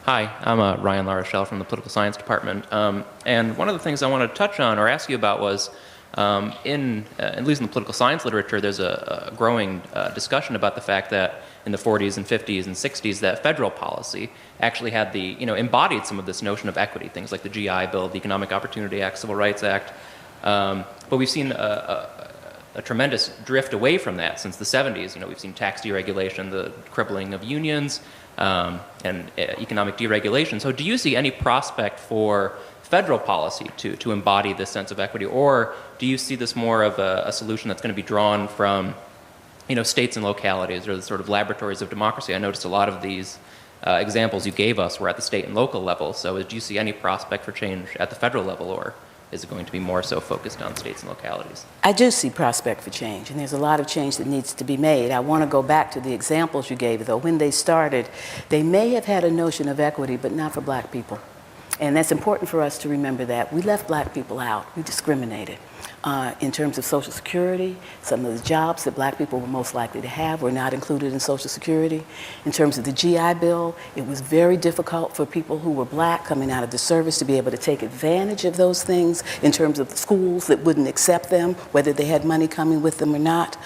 Hi, I'm Ryan LaRochelle from the Political Science Department. And one of the things I wanted to touch on or ask you about was, at least in the political science literature, there's a growing discussion about the fact that in the 40s and 50s and 60s that federal policy actually had embodied some of this notion of equity, things like the GI Bill, the Economic Opportunity Act, Civil Rights Act. But we've seen a tremendous drift away from that since the 70s. We've seen tax deregulation, the crippling of unions, and economic deregulation. So do you see any prospect for federal policy to embody this sense of equity, or do you see this more of a solution that's going to be drawn from states and localities or the sort of laboratories of democracy? I noticed a lot of these examples you gave us were at the state and local level. So do you see any prospect for change at the federal level, or is it going to be more so focused on states and localities? I do see prospect for change, and there's a lot of change that needs to be made. I want to go back to the examples you gave, though. When they started, they may have had a notion of equity, but not for black people. And that's important for us to remember that. We left black people out. We discriminated. In terms of Social Security, some of the jobs that black people were most likely to have were not included in Social Security. In terms of the GI Bill, it was very difficult for people who were black coming out of the service to be able to take advantage of those things in terms of the schools that wouldn't accept them, whether they had money coming with them or not.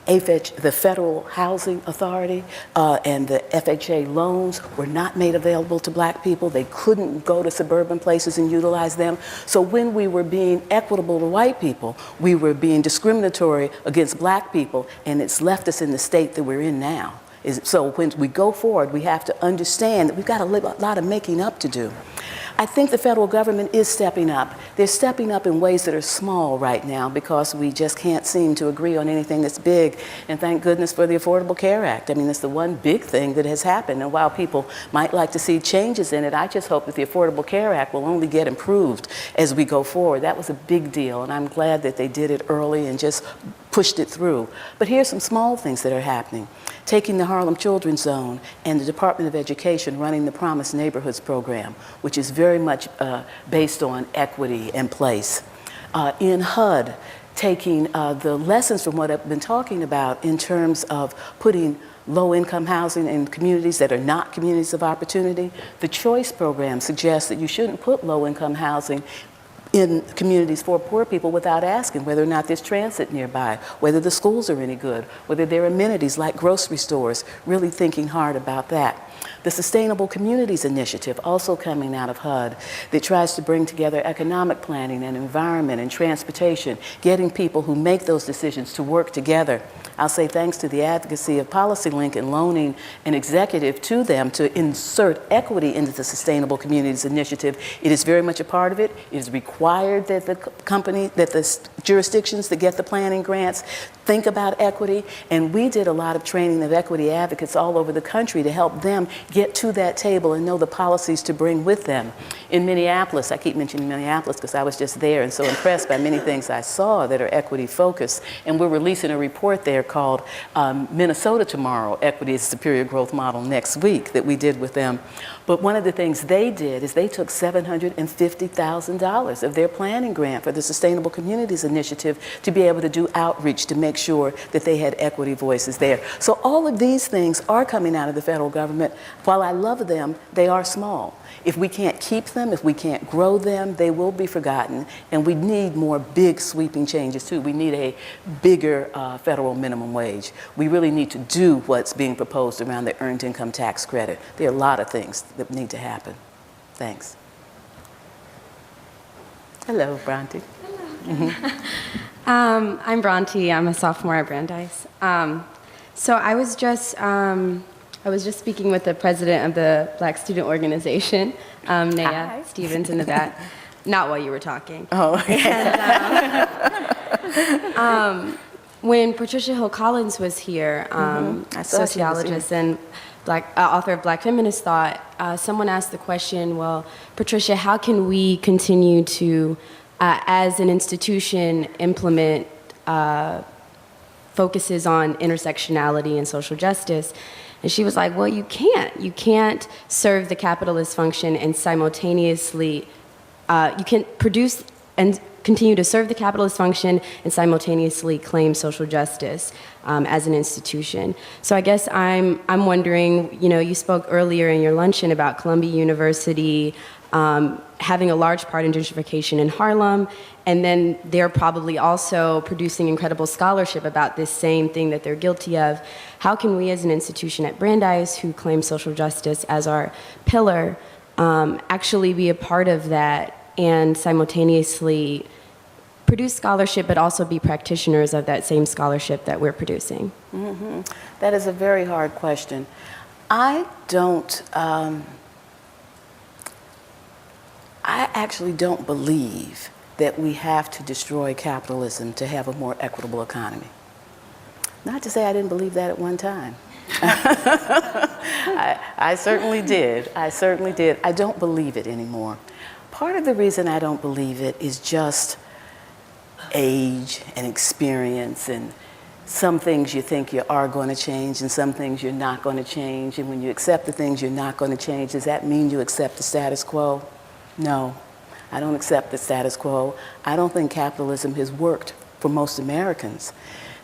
The Federal Housing Authority and the FHA loans were not made available to black people. They couldn't go to suburban places and utilize them. So when we were being equitable to white people, we were being discriminatory against black people, and it's left us in the state that we're in now. So when we go forward, we have to understand that we've got a lot of making up to do. I think the federal government is stepping up. They're stepping up in ways that are small right now because we just can't seem to agree on anything that's big. And thank goodness for the Affordable Care Act. I mean, it's the one big thing that has happened. And while people might like to see changes in it, I just hope that the Affordable Care Act will only get improved as we go forward. That was a big deal, and I'm glad that they did it early and just pushed it through. But here's some small things that are happening. Taking the Harlem Children's Zone and the Department of Education running the Promised Neighborhoods program, which is very much based on equity and place. In HUD, taking the lessons from what I've been talking about in terms of putting low-income housing in communities that are not communities of opportunity. The Choice program suggests that you shouldn't put low-income housing in communities for poor people without asking whether or not there's transit nearby, whether the schools are any good, whether there are amenities like grocery stores, really thinking hard about that. The Sustainable Communities Initiative, also coming out of HUD, that tries to bring together economic planning and environment and transportation, getting people who make those decisions to work together. I'll say thanks to the advocacy of PolicyLink and loaning an executive to them to insert equity into the Sustainable Communities Initiative. It is very much a part of it. It is required that the jurisdictions that get the planning grants think about equity. And we did a lot of training of equity advocates all over the country to help them get to that table and know the policies to bring with them. In Minneapolis, I keep mentioning Minneapolis because I was just there and so impressed by many things I saw that are equity focused. And we're releasing a report there called Minnesota Tomorrow, Equity is a Superior Growth Model next week that we did with them. But one of the things they did is they took $750,000 of their planning grant for the Sustainable Communities Initiative to be able to do outreach to make sure that they had equity voices there. So all of these things are coming out of the federal government. While I love them, they are small. If we can't keep them, if we can't grow them, they will be forgotten. And we need more big sweeping changes too. We need a bigger federal minimum wage. We really need to do what's being proposed around the earned income tax credit. There are a lot of things that need to happen. Thanks. Hello, Bronte. Hello. I'm Bronte. I'm a sophomore at Brandeis. So I was just speaking with the president of the Black Student Organization, Naya Stevens, in the back. Not while you were talking. Oh. And, when Patricia Hill Collins was here, sociologist and author of Black Feminist Thought, someone asked the question, well, Patricia, how can we continue to, as an institution, implement focuses on intersectionality and social justice? And she was like, well, you can't. You can't serve the capitalist function and simultaneously, you can produce and continue to serve the capitalist function and simultaneously claim social justice as an institution. So I guess I'm wondering, you spoke earlier in your luncheon about Columbia University having a large part in gentrification in Harlem, and then they're probably also producing incredible scholarship about this same thing that they're guilty of. How can we as an institution at Brandeis, who claim social justice as our pillar, actually be a part of that and simultaneously produce scholarship, but also be practitioners of that same scholarship that we're producing? Mm-hmm. That is a very hard question. I actually don't believe that we have to destroy capitalism to have a more equitable economy. Not to say I didn't believe that at one time. I certainly did. I certainly did. I don't believe it anymore. Part of the reason I don't believe it is just age and experience, and some things you think you are going to change and some things you're not going to change. And when you accept the things you're not going to change, does that mean you accept the status quo? No, I don't accept the status quo. I don't think capitalism has worked for most Americans.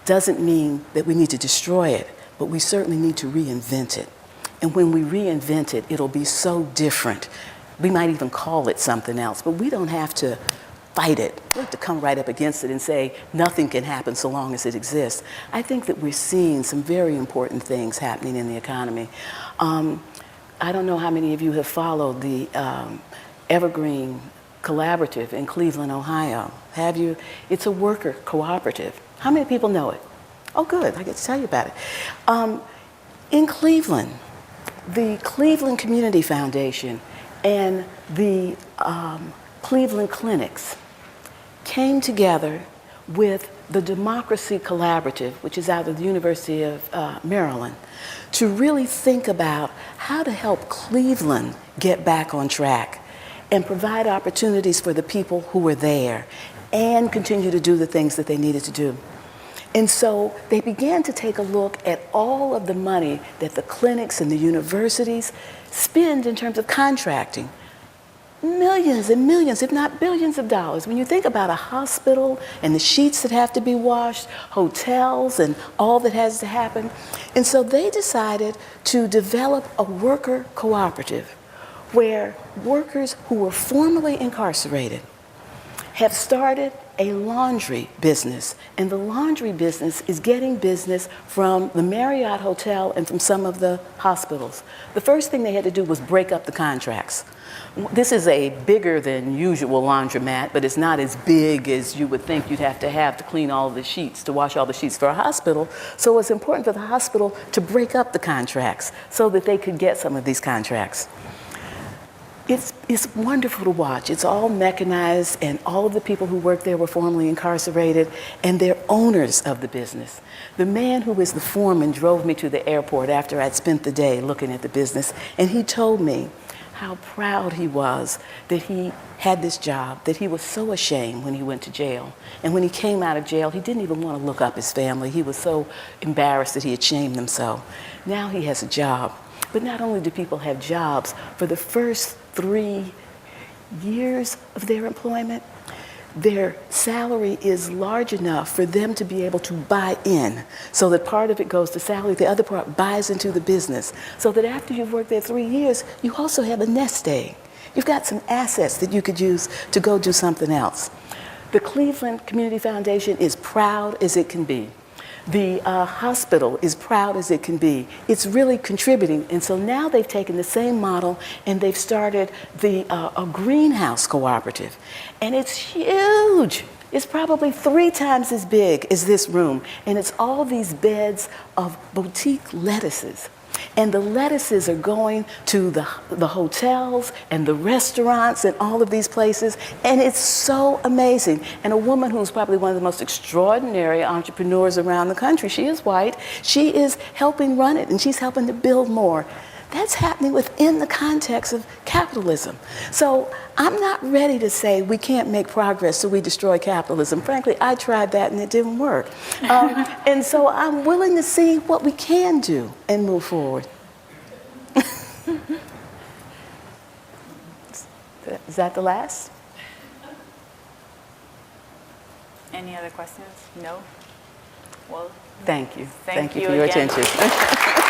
Doesn't mean that we need to destroy it, but we certainly need to reinvent it. And when we reinvent it, it'll be so different. We might even call it something else, but we don't have to fight it. We have to come right up against it and say nothing can happen so long as it exists. I think that we're seeing some very important things happening in the economy. I don't know how many of you have followed the Evergreen Collaborative in Cleveland, Ohio. Have you? It's a worker cooperative. How many people know it? Oh, good. I get to tell you about it. In Cleveland, the Cleveland Community Foundation and the Cleveland Clinics came together with the Democracy Collaborative, which is out of the University of Maryland, to really think about how to help Cleveland get back on track and provide opportunities for the people who were there and continue to do the things that they needed to do. And so they began to take a look at all of the money that the clinics and the universities spend in terms of contracting. Millions and millions, if not billions of dollars. When you think about a hospital and the sheets that have to be washed, hotels and all that has to happen. And so they decided to develop a worker cooperative where workers who were formerly incarcerated have started a laundry business. And the laundry business is getting business from the Marriott Hotel and from some of the hospitals. The first thing they had to do was break up the contracts. This is a bigger than usual laundromat, but it's not as big as you would think you'd have to clean all the sheets, to wash all the sheets for a hospital. So it's important for the hospital to break up the contracts so that they could get some of these contracts. It's wonderful to watch. It's all mechanized, and all of the people who work there were formerly incarcerated, and they're owners of the business. The man who was the foreman drove me to the airport after I'd spent the day looking at the business, and he told me how proud he was that he had this job, that he was so ashamed when he went to jail. And when he came out of jail, he didn't even want to look up his family. He was so embarrassed that he had shamed himself. Now he has a job. But not only do people have jobs, for the first 3 years of their employment, their salary is large enough for them to be able to buy in, so that part of it goes to salary, the other part buys into the business, so that after you've worked there 3 years, you also have a nest egg. You've got some assets that you could use to go do something else. The Cleveland Community Foundation is proud as it can be. The hospital is proud as it can be. It's really contributing. And so now they've taken the same model and they've started a greenhouse cooperative. And it's huge. It's probably 3 times as big as this room. And it's all these beds of boutique lettuces. And the lettuces are going to the hotels and the restaurants and all of these places. And it's so amazing. And a woman who's probably one of the most extraordinary entrepreneurs around the country, she is white, she is helping run it, and she's helping to build more. That's happening within the context of capitalism. So I'm not ready to say we can't make progress so we destroy capitalism. Frankly, I tried that and it didn't work. And so I'm willing to see what we can do and move forward. Is that the last? Any other questions? No? Well, thank you. Thank you you for your again. attention.